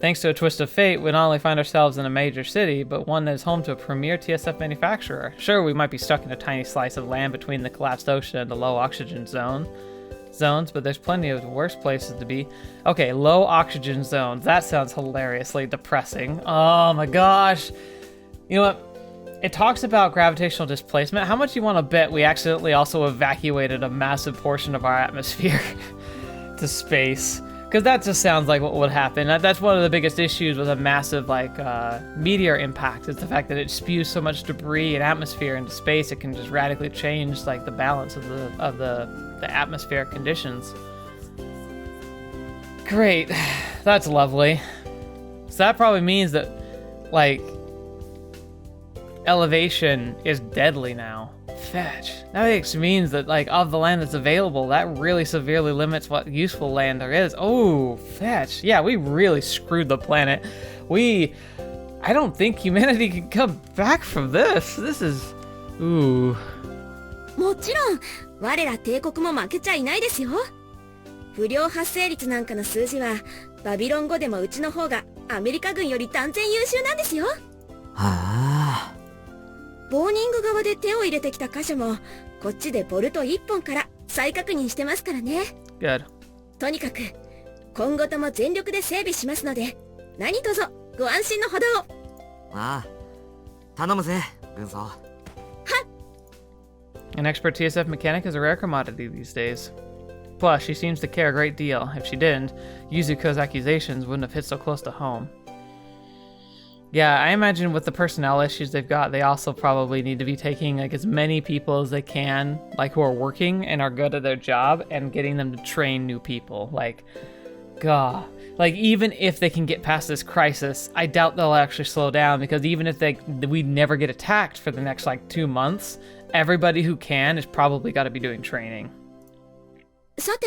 Thanks to a twist of fate, we not only find ourselves in a major city, but one that is home to a premier TSF manufacturer. Sure, we might be stuck in a tiny slice of land between the collapsed ocean and the low oxygen zones, but there's plenty of worse places to be. Okay, low oxygen zones. That sounds hilariously depressing. Oh my gosh. You know what? It talks about gravitational displacement. How much do you want to bet we accidentally also evacuated a massive portion of our atmosphere to space? Because that just sounds like what would happen. That's one of the biggest issues with a massive, like, meteor impact, is the fact that it spews so much debris and atmosphere into space. It can just radically change, like, the balance of the atmospheric conditions. Great. That's lovely. So that probably means that, like, elevation is deadly now. Fetch. That means that, like, of the land that's available, that really severely limits what useful land there is. Oh, fetch. Yeah, we really screwed the planet. I don't think humanity can come back from this. This is... Ooh. もちろん、我ら帝国も負けちゃいないですよ。不良発生率なんかの数字は、バビロン語でもうちの方がアメリカ軍より断然優秀なんですよ。はあ。ボーニング側で手を入れてきた箇所も、こっちでボルト1本から再確認してますからね。Good. とにかく、今後とも全力で整備しますので、何卒ご安心のほどを。ああ、頼むぜ、軍曹。An expert TSF mechanic is a rare commodity these days. Plus, she seems to care a great deal. If she didn't, Yuzuko's accusations wouldn't have hit so close to home. Yeah, I imagine with the personnel issues they've got, they also probably need to be taking, like, as many people as they can, like, who are working and are good at their job, and getting them to train new people. Like, God. Like, even if they can get past this crisis, I doubt they'll actually slow down, because even if we never get attacked for the next, like, 2 months, everybody who can is probably got to be doing training. さて、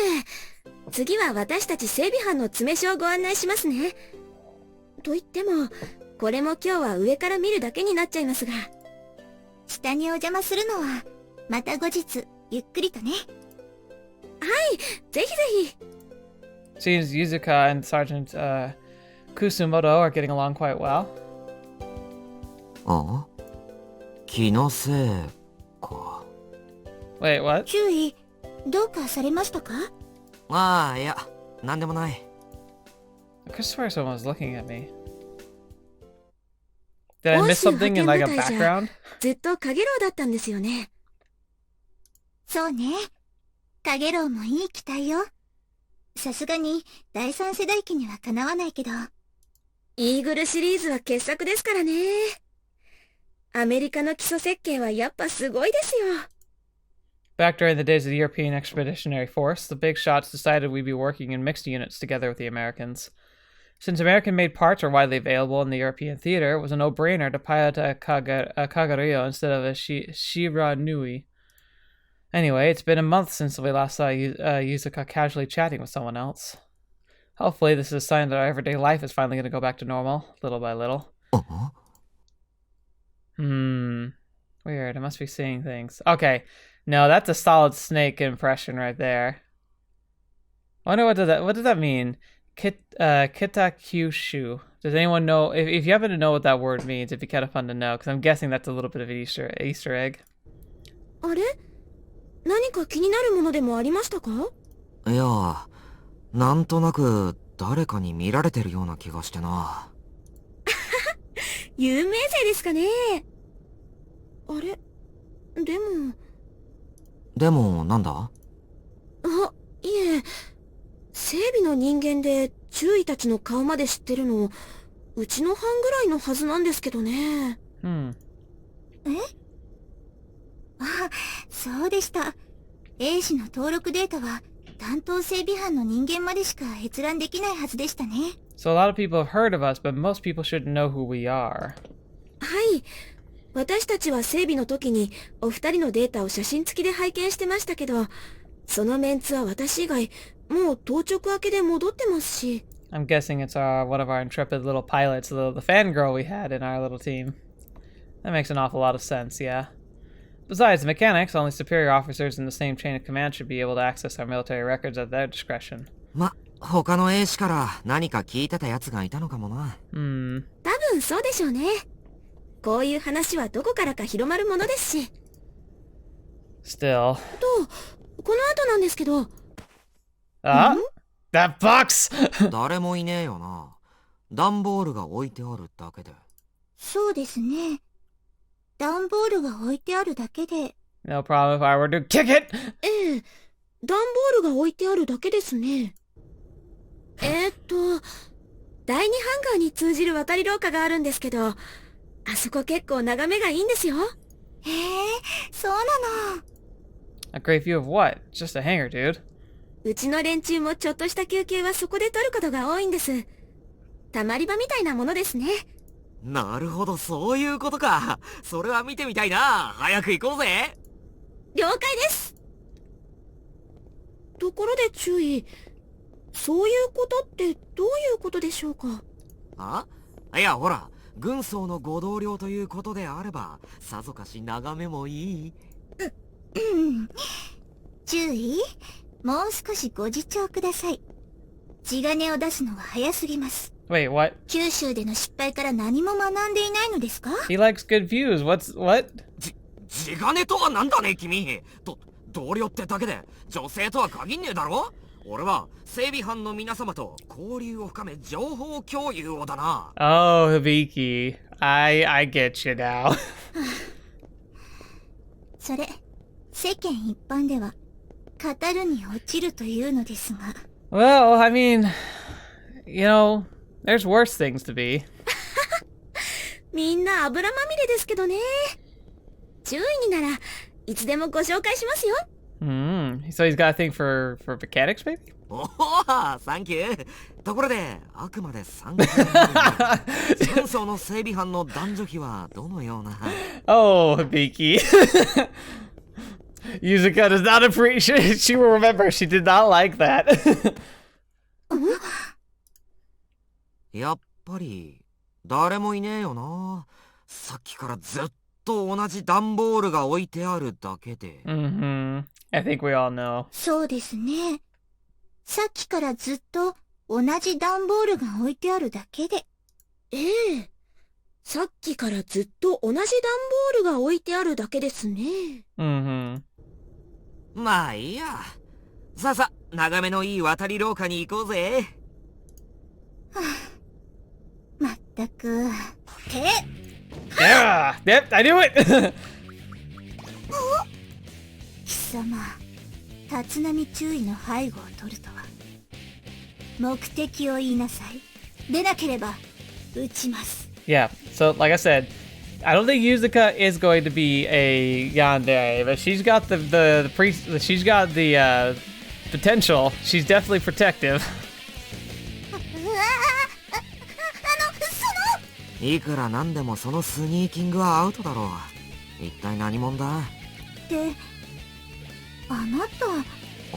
次は私たち整備班の詰め所をご案内しますね。と言っても、これも今日は上から見るだけになっちゃいますが。下にお邪魔するのはまた後日ゆっくりとね。ぜひぜひ。 Seems Yuzuka and Sergeant Kusumoto are getting along quite well. ああ、気のせいか。 Wait, what? 注意、どうかされましたか？ああ、いや、なんでもない。 I could swear someone was looking at me. Did I miss something in like a background? ずっとカゲロウだったんですよね。そうね。カゲロウもいい機体よ。さすがに第三世代機にはかなわないけど。イーグルシリーズは傑作ですからね。アメリカの基礎設計はやっぱすごいですよ。 Back during the days of the European Expeditionary Force, the big shots decided we'd be working in mixed units together with the Americans. Since American-made parts are widely available in the European theater, it was a no-brainer to pilot a Kagario instead of a Shiranui. Anyway, it's been a month since we last saw Yuzuka casually chatting with someone else. Hopefully this is a sign that our everyday life is finally going to go back to normal, little by little. Weird, I must be seeing things. Okay, no, that's a solid snake impression right there. I wonder what does that mean? Kitakyushu. Does anyone know? If you happen to know what that word means, it'd be kind of fun to know, because I'm guessing that's a little bit of an Easter egg. あれ？何か気になるものでもありましたか？いや、なんとなく誰かに見られてるような気がしてな。有名性ですかね。あれ？でもなんだ？あ、いえ、整備の人間で獣医たちの顔まで知ってるの、うちの班ぐらいのはずなんですけどね。あ、そうでした。A 氏の登録データは担当整備班の人間までしか閲覧できないはずでしたね。So a lot of people have heard of us, but most people shouldn't know who we are. はい。私たちは整備の時にお二人のデータを写真付きで拝見してましたけど、そのメンツは私以外、もう当直明けで戻ってますし。I'm guessing it's one of our intrepid little pilots, the fangirl we had in our little team. That makes an awful lot of sense, yeah. Besides the mechanics, only superior officers in the same chain of command should be able to access our military records at their discretion. ま、他の A 氏から何か聞いてたやつがいたのかもな。多分そうでしょうね。こういう話はどこからか広まるものですし。Still. この後なんですけど。That box! 誰もいねえよな。段ボールが置いてあるだけで。そうですね。段ボールが置いてあるだけで。No problem if I were to kick it! ええ、段ボールが置いてあるだけですね。第2ハンガーに通じる渡り廊下があるんですけど、あそこ結構眺めがいいんですよ。へえ、そうなの。A great view of what? Just a hangar, dude. うちの連中もちょっとした休憩はそこで取ることが多いんです。たまり場みたいなものですね。なるほど、そういうことか。それは見てみたいな。早く行こうぜ。了解です。ところで注意。そういうことってどういうことでしょうか？いや、ほら、軍曹のご同僚ということであれば、さぞかし眺めもいい。注意。もう少しご自重ください。地金を出すのは早すぎます。Wait, what? 九州での失敗から何も学んでいないのですか？ He likes good views. What? 地金とはなんだね、君。同僚ってだけで、女性とは限んねえだろ？俺は整備班の皆様と交流を深め情報共有をだな。Oh, Hibiki. I get you now. それ、世間一般では、語るに落ちるというのですが。Well, I mean, you know, there's worse things to be. みんな油まみれですけどね。注意にならいつでもご紹介しますよ。So he's got a thing for mechanics, maybe? おお、サンキュー。ところで、あくまで参考に軍曹の整備班の男女比はどのような？ Oh, Hibiki. Yuzuka does not appreciate. She will remember. She did not like that. やっぱり誰もいねえよな。さっきからずっと同じ段ボールが置いてあるだけで。Mm-hmm. I think we all know. そうですね。さっきからずっと同じ段ボールが置いてあるだけで。ええ。さっきからずっと同じ段ボールが置いてあるだけですね。Mm-hmm. まあいいや。さあさ、眺めのいい渡り廊下に行こうぜ。まったく。Yeah! Yep, I knew it! 貴様、立浪注意の背後を取るとは。目的を言いなさい。でなければ、撃ちます。Yeah, so like I said, I don't think Yuzuka is going to be a yandere, but she's got she's got the potential. She's definitely protective. いくらなんでもそのスニーキングはアウトだろう。一体何者だ？で、あなた。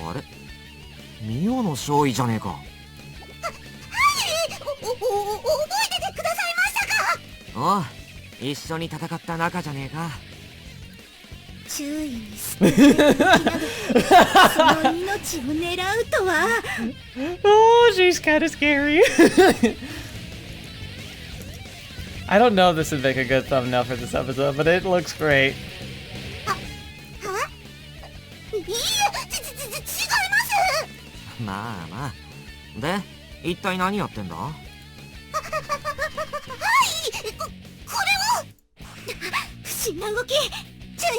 あれ？ミオの少尉じゃねえか。はい、覚えててくださいましたか？おう、一緒に戦った仲じゃねえか。注意に捨ててその命を狙うとは。Oh, she's kind of scary. I don't know if this would make a good thumbnail for this episode, but it looks great. いいえ、違います。まあまあ。で、一体何やってんだ？はい、これを。不審な動き。注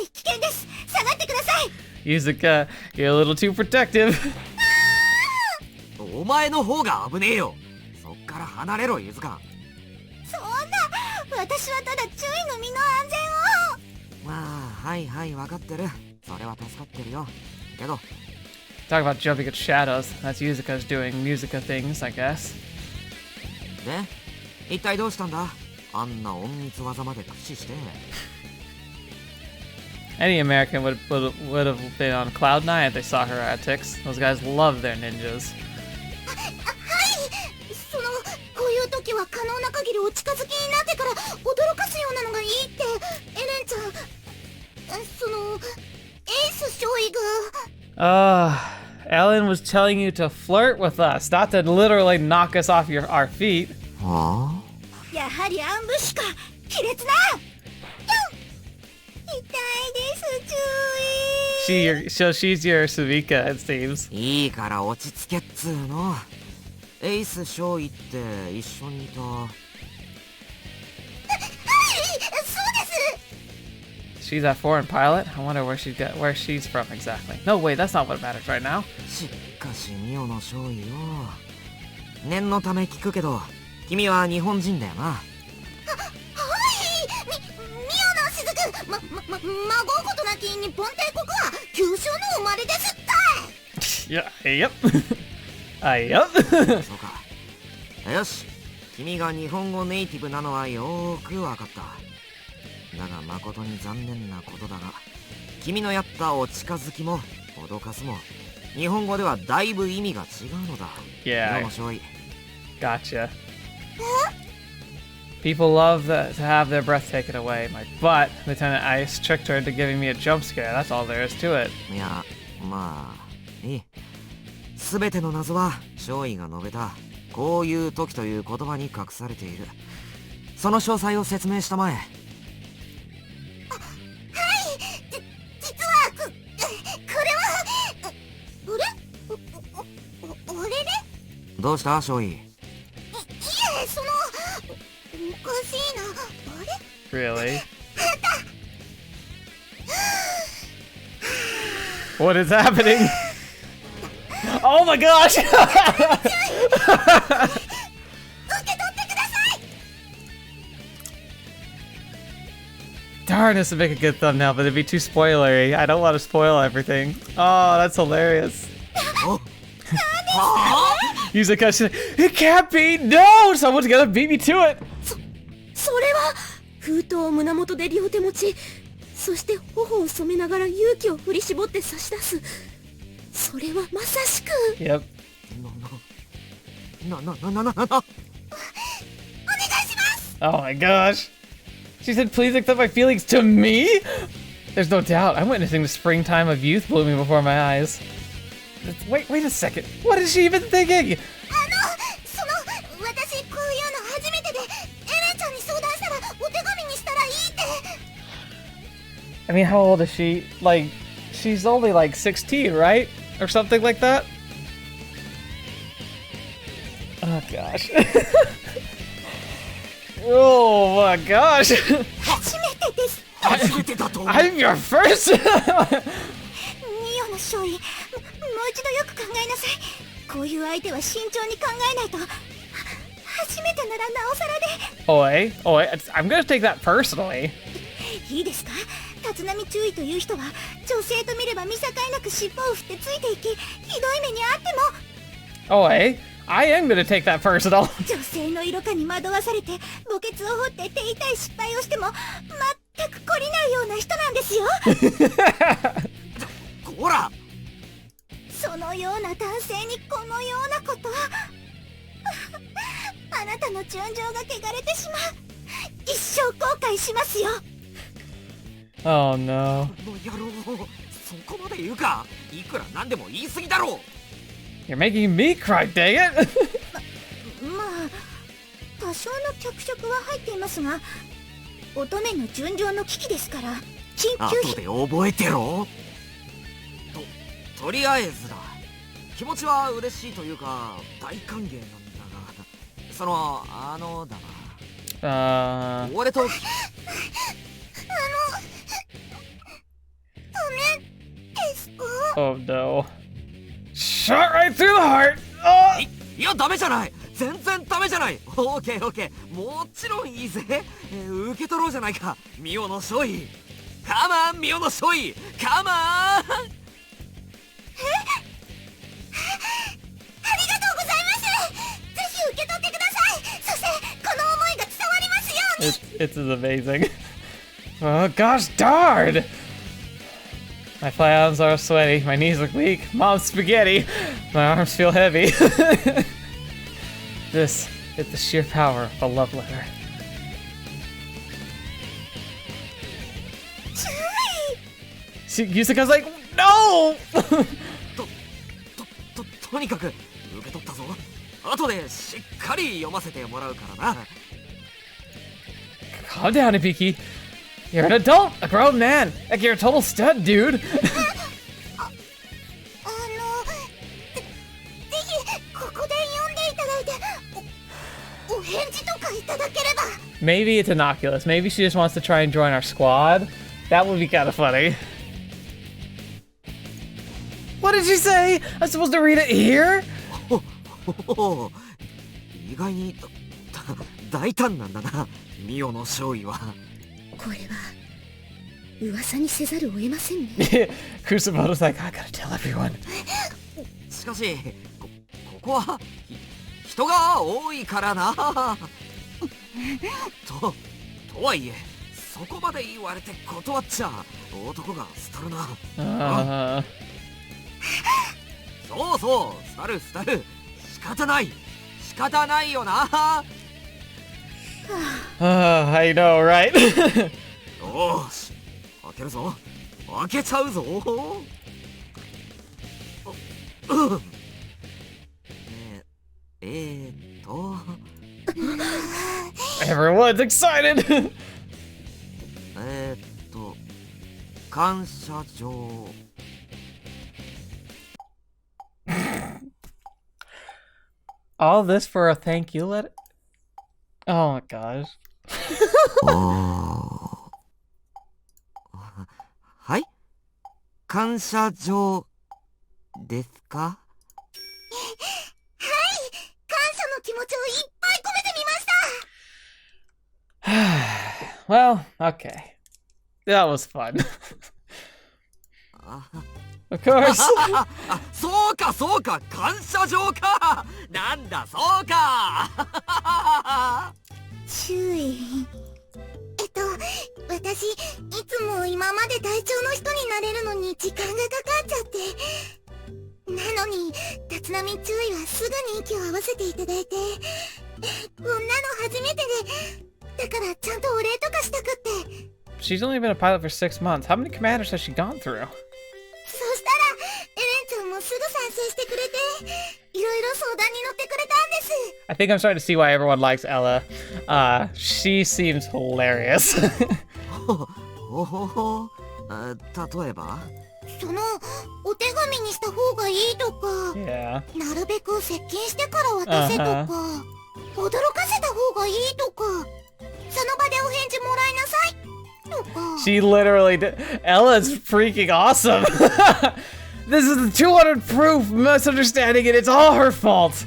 意、危険です。下がってください。Yuzuka, you're a little too protective. お前の方が危ねえよ。そっから離れろ、ゆずか。そんな、私はただ注意の身の安全を。まあ、はいはい、わかってる。それは助かってるよ。けど、 Talk about jumping at shadows. That's Yuzuka's doing Musica things, I guess. で、一体どうしたんだ？あんな隠密技まで駆使して。Any American would have been on cloud nine if they saw her antics. Those guys love their ninjas. はい、その、こういう時は可能な限りお近づきになってから驚かすようなのがいいって、エレンちゃん、その、エース少尉が。Ellen was telling you to flirt with us, not to literally knock us off our feet. はあ？やはりアンブッシュか。卑劣な。痛いです、注意。So she's your Suvika, it seems. いいから落ち着けっつーの。エイス少尉って一緒にいた。はい、そうです。 She's that foreign pilot? I wonder where she's from exactly. No, wait, that's not what matters right now. しかしミオの少尉よ。念のため聞くけど、君は日本人だよな。はい、ミオの雫、まごうことなき日本帝国は旧正の生まれですったい。Yeah, yep. Yep. そうか。よし、君が日本語ネイティブなのはよーくわかった。だが誠に残念なことだが、君のやったお近づきも脅かすも日本語ではだいぶ意味が違うのだ。 Yeah, ミオの少尉。 gotcha. People love to have their breath taken away. But Lieutenant Ice tricked her into giving me a jump scare. That's all there is to it. いや、まあいい。すべての謎は少尉が述べたこういう時という言葉に隠されている。その詳細を説明したまえ。実はこれは俺ね。どうした少尉？いえ、その、おかしいな。あれ？ Really? What is happening? Oh my gosh! 受け取ってください。 Darn, this would make a good thumbnail, but it'd be too spoilery. I don't want to spoil everything. Oh, that's hilarious. Yuzuka said, "It can't be! No! Someone's gonna beat me to it!" それは封筒を胸元で両手持ち、そして頬を染めながら勇気を振り絞って差し出す。それはまさしく。 Yep. な。お願いします。 Oh my gosh. She said, please accept my feelings to me? There's no doubt. I'm witnessing the springtime of youth blooming before my eyes. Wait a second. What is she even thinking? その私こういうの初めてでエレンちゃんに相談したらお手紙にしたらいいって。 I mean, how old is she? Like, she's only like 16, right? Or something like that? Oh gosh. Oh my gosh. 初めてです。初めてだと。I'm your first. ミオの少尉、もう一度よく考えなさい。こういう相手は慎重に考えないと。初めてならなおさらで。Oi, I'm gonna take that personally. いいですか？立浪注意という人は女性と見れば見境なく尻尾を振ってついていき、ひどい目にあっても。Oi, I am gonna take that personal. 女性の色化に惑わされて墓穴を掘って手痛い失敗をしても全く懲りないような人なんですよ。こら、そのような男性にこのようなこと。あなたの純情が汚れてしまう。一生後悔しますよ。 Oh no. この野郎、そこまで言うか。いくらなんでも言い過ぎだろう。 You're making me cry, dang it. まあ多少の脚色は入っていますが、乙女の純情の危機ですから緊急後で覚えてろ。とりあえずだ。気持ちは嬉しいというか大歓迎なんだが、そのだな。俺とダメですか？ Oh no. Shot right through the heart. Oh. いやダメじゃない。全然ダメじゃない。オーケーオーケー、もちろんいいぜ。受け取ろうじゃないか、ミオの少尉。カマンミオの少尉、カマン。ありがとうございます。ぜひ受け取ってください。そしてこの思いが伝わりますように。 It's amazing. Oh gosh darn! My forearms are sweaty, my knees look weak, mom's spaghetti, my arms feel heavy. This is the sheer power of a love letter. See, Yusaka's like, no! とにかく受け取ったぞ。後でしっかり読ませてもらうからな。Calm down, Hibiki. You're an adult, a grown man. Like you're a total stud, dude. ぜひここで読んでいただいてお返事とかいただければ。 Maybe it's innocuous. Maybe she just wants to try and join our squad. That would be kind of funny. What did she say? I'm supposed to read it here? 意外に大胆なんだな、ミオの少尉は。これは噂にせざるを得ませんね。Kusumoto's like, I gotta tell everyone. しかしここは人が多いからな。とはいえそこまで言われて断っちゃ男が廃るな。そうそう、廃る。仕方ないよな。I know, right? よし、開けるぞ。開けちゃうぞ。Everyone's excited. 感謝状。All this for a thank you letter? Oh my gosh. はい、感謝状ですか？はい、感謝の気持ちをいっぱい込めてみました。 Well, okay. That was fun. Of course. そうか、感謝状か。なんだ、そうか。注意。私いつも今まで隊長の人になれるのに時間がかかっちゃって。なのに立浪注意はすぐに息を合わせていただいて、こんなの初めてでったからちゃんとお礼とかしたくって。 She's only been a pilot for 6 months. How many commanders has she gone through? そしたらエレンちゃんもすぐ賛成してくれて、いろいろ相談に乗ってくれたんです。 I think I'm starting to see why everyone likes Ella. She seems hilarious. ほほほ。例えばそのお手紙にした方がいいとか、 Yeah. なるべく接近してから渡せとか、驚かせた方がいいとか、その場でお返事もらいなさいとか。 She literally did. Ella's freaking awesome. This is the 200 proof misunderstanding and it's all her fault.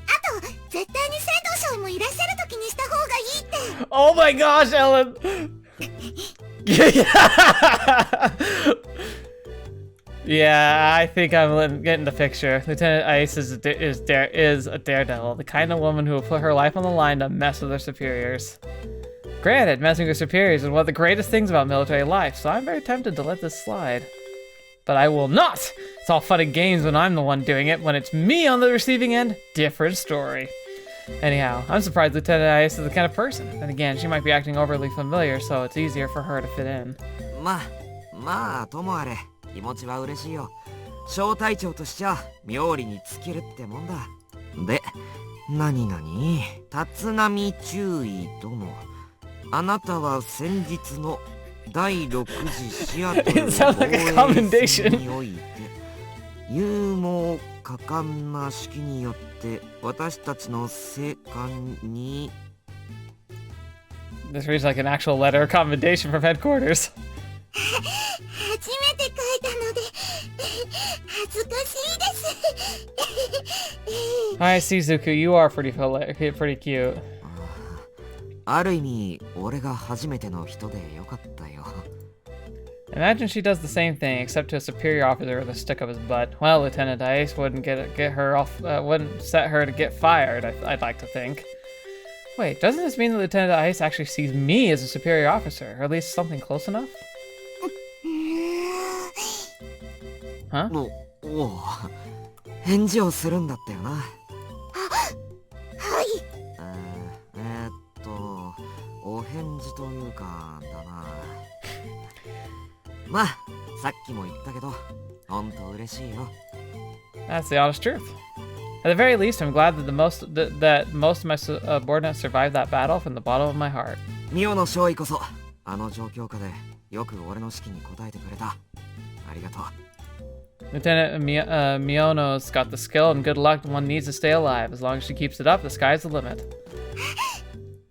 あと絶対に仙道将もいらっしゃる時にした方がいいって。 Oh my gosh, Ellen. Yeah, I think I'm getting the picture. Lieutenant Ice is a daredevil, the kind of woman who will put her life on the line to mess with her superiors. Granted, messing with superiors is one of the greatest things about military life, so I'm very tempted to let this slide. But I will not! It's all fun and games when I'm the one doing it. When it's me on the receiving end, different story. Anyhow, I'm surprised Lieutenant Ice is the kind of person. And again, she might be acting overly familiar, so it's easier for her to fit in. まあともあれ気持ちは嬉しいよ。小隊長としちゃ妙理に尽きるってもんだ。で、何立浪注意殿。あなたは先日の第6次シアトル防衛戦において勇猛果敢な指揮によって私たちの政官に This reads like an actual letter of commendation from headquarters. 初めて書いたので恥ずかしいです。Alright, Shizuku, you are pretty cute. ある意味俺が初めての人でよかったよ。 Imagine she does the same thing, except to a superior officer with a stick up his butt. Well, Lieutenant Ice wouldn't get her off, wouldn't set her to get fired, I'd like to think. Wait, doesn't this mean that Lieutenant Ice actually sees me as a superior officer, or at least something close enough? Huh? おう返事をするんだったよな。はい。お返事というかだな。まあさっきも言ったけどほんと嬉しいよ。 That's the honest truth. At the very least, I'm glad that most of my subordinates survived that battle from the bottom of my heart. ミオの少尉こそあの状況下でよく俺の指揮に応えてくれた。ありがとう。 Lieutenant Miono's got the skill and good luck one needs to stay alive. As long as she keeps it up, the sky's the limit.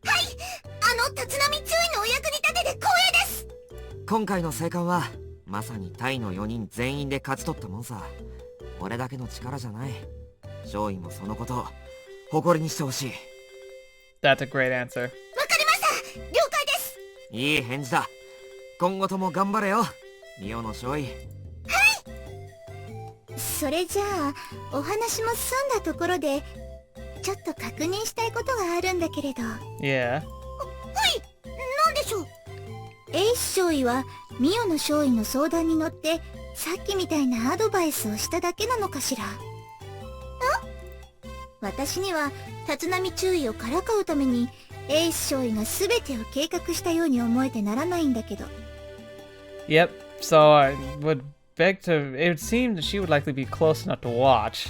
はい、立浪注意のお役に立てて光栄です。今回の生還はまさにタイの4人全員で勝ち取ったもんさ。俺だけの力じゃない。少尉もそのことを誇りにしてほしい。 That's a great answer. わかりました。了解です。いい返事だ。今後とも頑張れよ、ミオの少尉。それじゃあお話も済んだところでちょっと確認したいことがあるんだけれど。 Yeah. はい、なんでしょう。エイス少尉はミオの少尉の相談に乗ってさっきみたいなアドバイスをしただけなのかしら。私には立浪注意をからかうためにエイス少尉が全てを計画したように思えてならないんだけど。 Yep. So I would beg to. It would seem that she would likely be close enough to watch.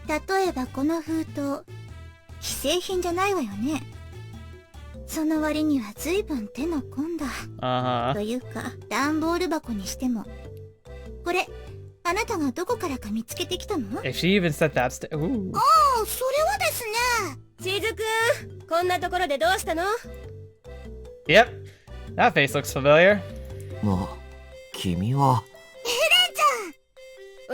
例えばこの封筒既製品じゃないわよね。その割には随分手の込んだ、というか段ボール箱にしても。これあなたがどこからか見つけてきたの？ If she even said that, ooh. ああ、それはですね。しずくん、こんなところでどうしたの？ Yep. That face looks familiar. もう君はお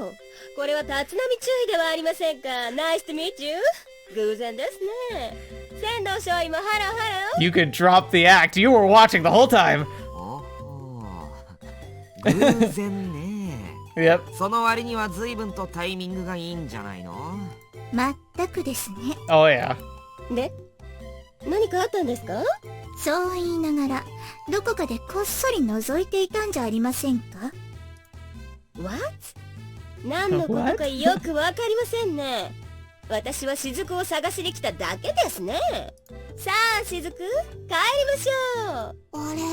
お、これは立浪注意ではありませんか。Nice to meet you. 偶然ですね。仙道少尉もハローハロー。 You could drop the act. You were watching the whole time. お偶然ね。Yep. その割には随分とタイミングがいいんじゃないの？まったくですね。Oh yeah. で、何かあったんですか？そう言いながらどこかでこっそり覗いていたんじゃありませんか？ What？ 何のことかよくわかりませんね。私は雫を探しに来ただけですね。さあ雫、帰りましょう。あれエレ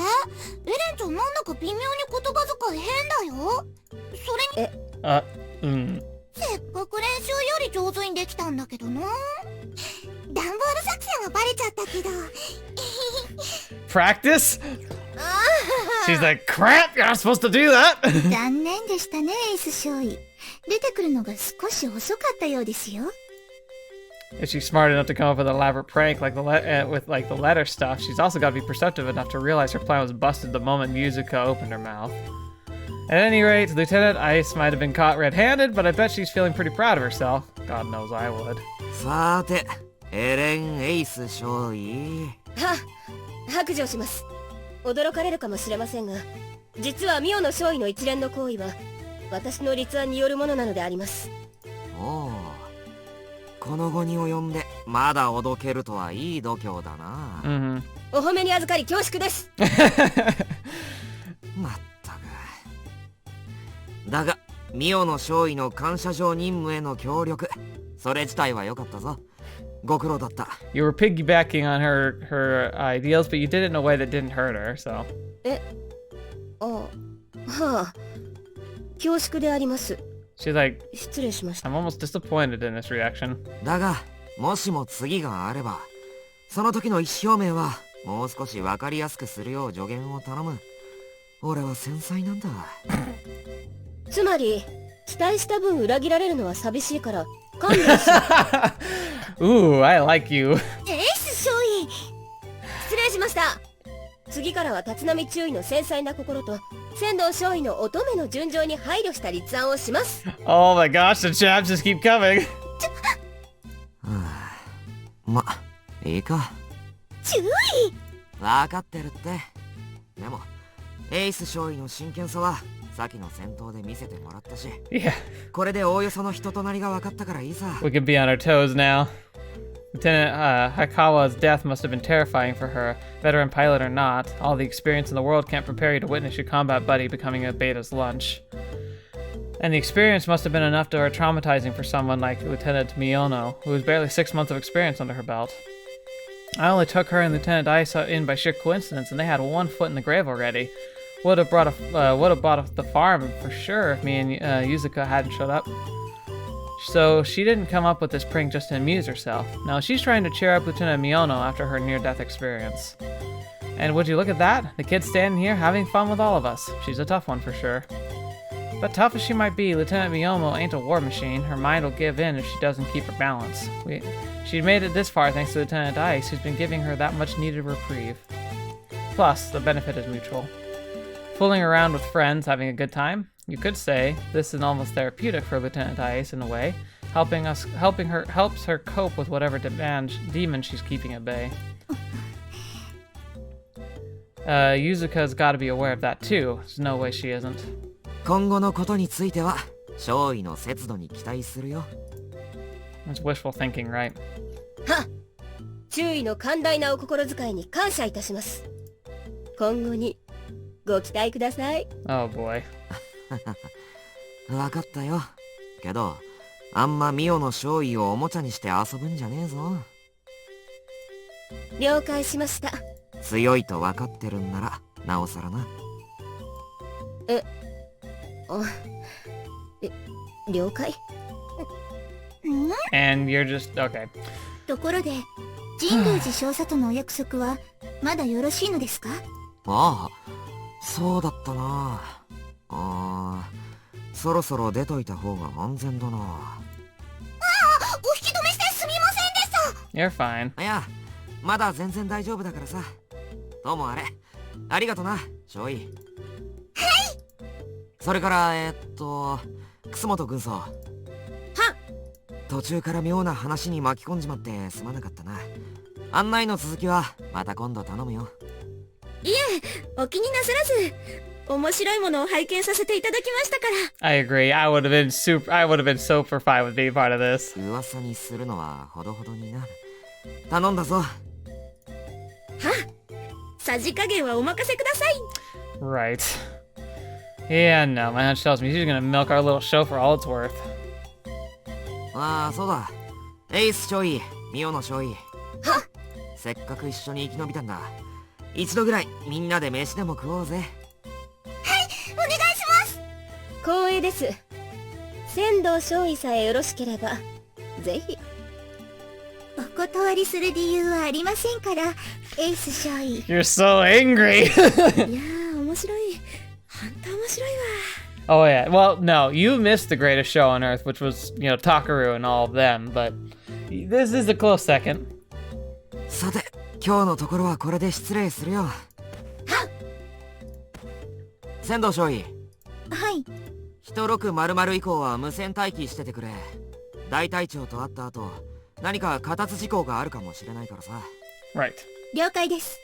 ンちゃんなんだか微妙に言葉遣い変だよ。それにせっかく練習より上手にできたんだけどな。ダンボール作戦はバレちゃったけどPractice? She's like, crap, you're not supposed to do that! 残念でしたね、エース少尉。出てくるのが少し遅かったようですよ。If she's smart enough to come up with an elaborate prank like with like the letter stuff, she's also got to be perceptive enough to realize her plan was busted the moment Yuzuka opened her mouth. At any rate, Lieutenant Ice might have been caught red-handed, but I bet she's feeling pretty proud of herself. God knows I would. さて、エレン・エイス少尉。白状します。驚かれるかもしれませんが、実はミオの少尉の一連の行為は私の立案によるものなのであります。おお、この後に及んでまだおどけるとはいい度胸だな。お褒めに預かり恐縮です。まったく。だがミオの少尉の感謝状任務への協力、それ自体は良かったぞ。ご苦労だった。You were piggybacking on her ideals, but you did it in a way that didn't hurt her, so. 恐縮であります。She's like, 失礼しました。I'm almost disappointed in this reaction. だが、もしも次があれば、その時の意思表明はもう少し分かりやすくするよう助言を頼む。俺は繊細なんだ。つまり、期待した分裏切られるのは寂しいから、勘弁し。Ooh, I like you. エース少尉。失礼しました。次からは立浪注意の繊細な心と仙道少尉の乙女の純情に配慮した立案をします。Oh my gosh, the chaps just keep coming. ま、いいか。注意。分かってるって。でも、エイス少尉の真剣さは先の戦闘で見せてもらったし、Yeah. これでおおよその人となりが分かったからいいさ。We can be on our toes now. Lieutenant Hikawa's death must have been terrifying for her, veteran pilot or not. All the experience in the world can't prepare you to witness your combat buddy becoming a beta's lunch. And the experience must have been enough to traumatizing for someone like Lieutenant Miyono, who has barely 6 months of experience under her belt. I only took her and Lieutenant Aisa in by sheer coincidence, and they had 1 foot in the grave already. Would have bought the farm for sure if me and Yuzuka hadn't showed up. So she didn't come up with this prank just to amuse herself. No, she's trying to cheer up Lieutenant Miyono after her near-death experience. And would you look at that? The kid's standing here having fun with all of us. She's a tough one for sure. But tough as she might be, Lieutenant Miyono ain't a war machine. Her mind will give in if she doesn't keep her balance. She'd made it this far thanks to Lieutenant Ice, who's been giving her that much needed reprieve. Plus, the benefit is mutual. Fooling around with friends, having a good time? You could say this is almost therapeutic for Lieutenant Ice in a way, helps her cope with whatever demon she's keeping at bay. Yuzuka's got to be aware of that too. There's no way she isn't. 今後のことについては少尉の節度に期待するよ。It's wishful thinking, right? はっ、注意の寛大なお心遣いに感謝いたします。今後にご期待ください。Oh boy. 分かったよ。けど、あんまミオの少尉をおもちゃにして遊ぶんじゃねえぞ。了解しました。強いと分かってるんなら、なおさらな。了解。And you're just okay. ところで、神宮寺少佐とのお約束はまだよろしいのですか？ああ、そうだったな。そろそろ出といた方が安全だな。お引き止めしてすみませんでした。 You're fine. いや、まだ全然大丈夫だからさ。どうもあれ、ありがとな、少尉。はい。それから、楠本軍曹。はっ。途中から妙な話に巻き込んじまってすまなかったな。案内の続きはまた今度頼むよ。いえ、お気になさらず。面白いものを拝見させていただきましたから。I agree. I would have been super fine with being part of this. 噂にするのはほどほどにな。頼んだぞ。は、さじ加減はお任せください。Right. Yeah, no, my hunch tells me she's gonna milk our little show for all it's worth. ああ、そうだ。エイス少尉、ミオの少尉。せっかく一緒に生き延びたんだ。一度ぐらいみんなで飯でも食おうぜ。お願いします。光栄です。仙道少尉さえよろしければぜひ。お断りする理由はありませんから、エイス少尉。You're so angry. いやー面白い。本当面白いわ。Oh yeah. Well, no, you missed the greatest show on earth, which was, you know, Takaru and all of them, but this is a close second. さて、今日のところはこれで失礼するよ。仙道少尉。はい。1600以降は無線待機しててくれ。大隊長と会った後、何か過達事項があるかもしれないからさ。Right. 了解です。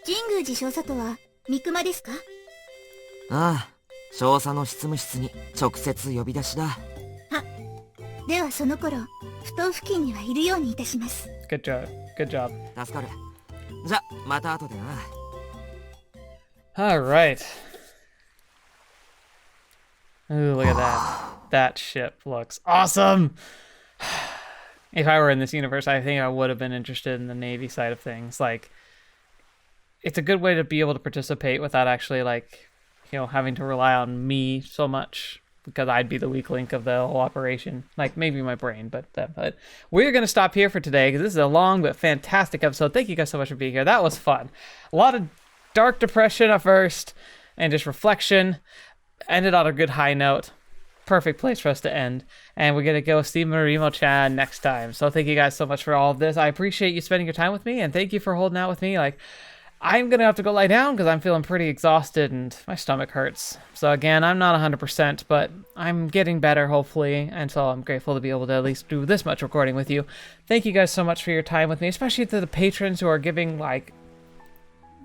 神宮寺少佐とは三熊ですか？ああ、少佐の執務室に直接呼び出しだ。ではその頃、埠頭付近にはいるようにいたします。Good job. Good job. 助かる。じゃ、また後でな。All right. Ooh, look at that. That ship looks awesome. If I were in this universe, I think I would have been interested in the Navy side of things. Like, it's a good way to be able to participate without actually, like, you know, having to rely on me so much, because I'd be the weak link of the whole operation. Like, maybe my brain, but we're going to stop here for today, because this is a long but fantastic episode. Thank you guys so much for being here. That was fun. A lot of dark depression at first, and just reflection. Ended on a good high note. Perfect place for us to end. And we're going to go see Marimo-chan next time. So thank you guys so much for all of this. I appreciate you spending your time with me, and thank you for holding out with me. Like, I'm going to have to go lie down because I'm feeling pretty exhausted and my stomach hurts. So again, I'm not 100%, but I'm getting better, hopefully. And so I'm grateful to be able to at least do this much recording with you. Thank you guys so much for your time with me, especially to the patrons who are giving, like,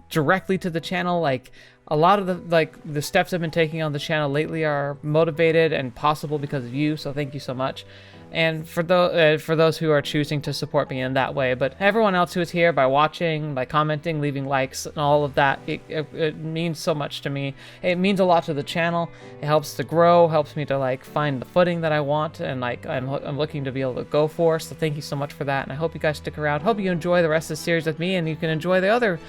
directly to the channel. Like, a lot of the steps I've been taking on the channel lately are motivated and possible because of you, so thank you so much. And for those who are choosing to support me in that way, but everyone else who is here by watching, by commenting, leaving likes, and all of that, it means so much to me. It means a lot to the channel. It helps to grow, helps me to, like, find the footing that I want, and, like, I'm looking to be able to go for. So thank you so much for that, and I hope you guys stick around. Hope you enjoy the rest of the series with me, and you can enjoy the other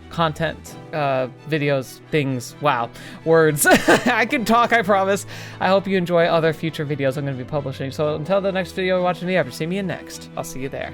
content, videos, things, wow, words. I can talk, I promise. I hope you enjoy other future videos I'm going to be publishing. So until the next video you're watching me ever, see me in next. I'll see you there.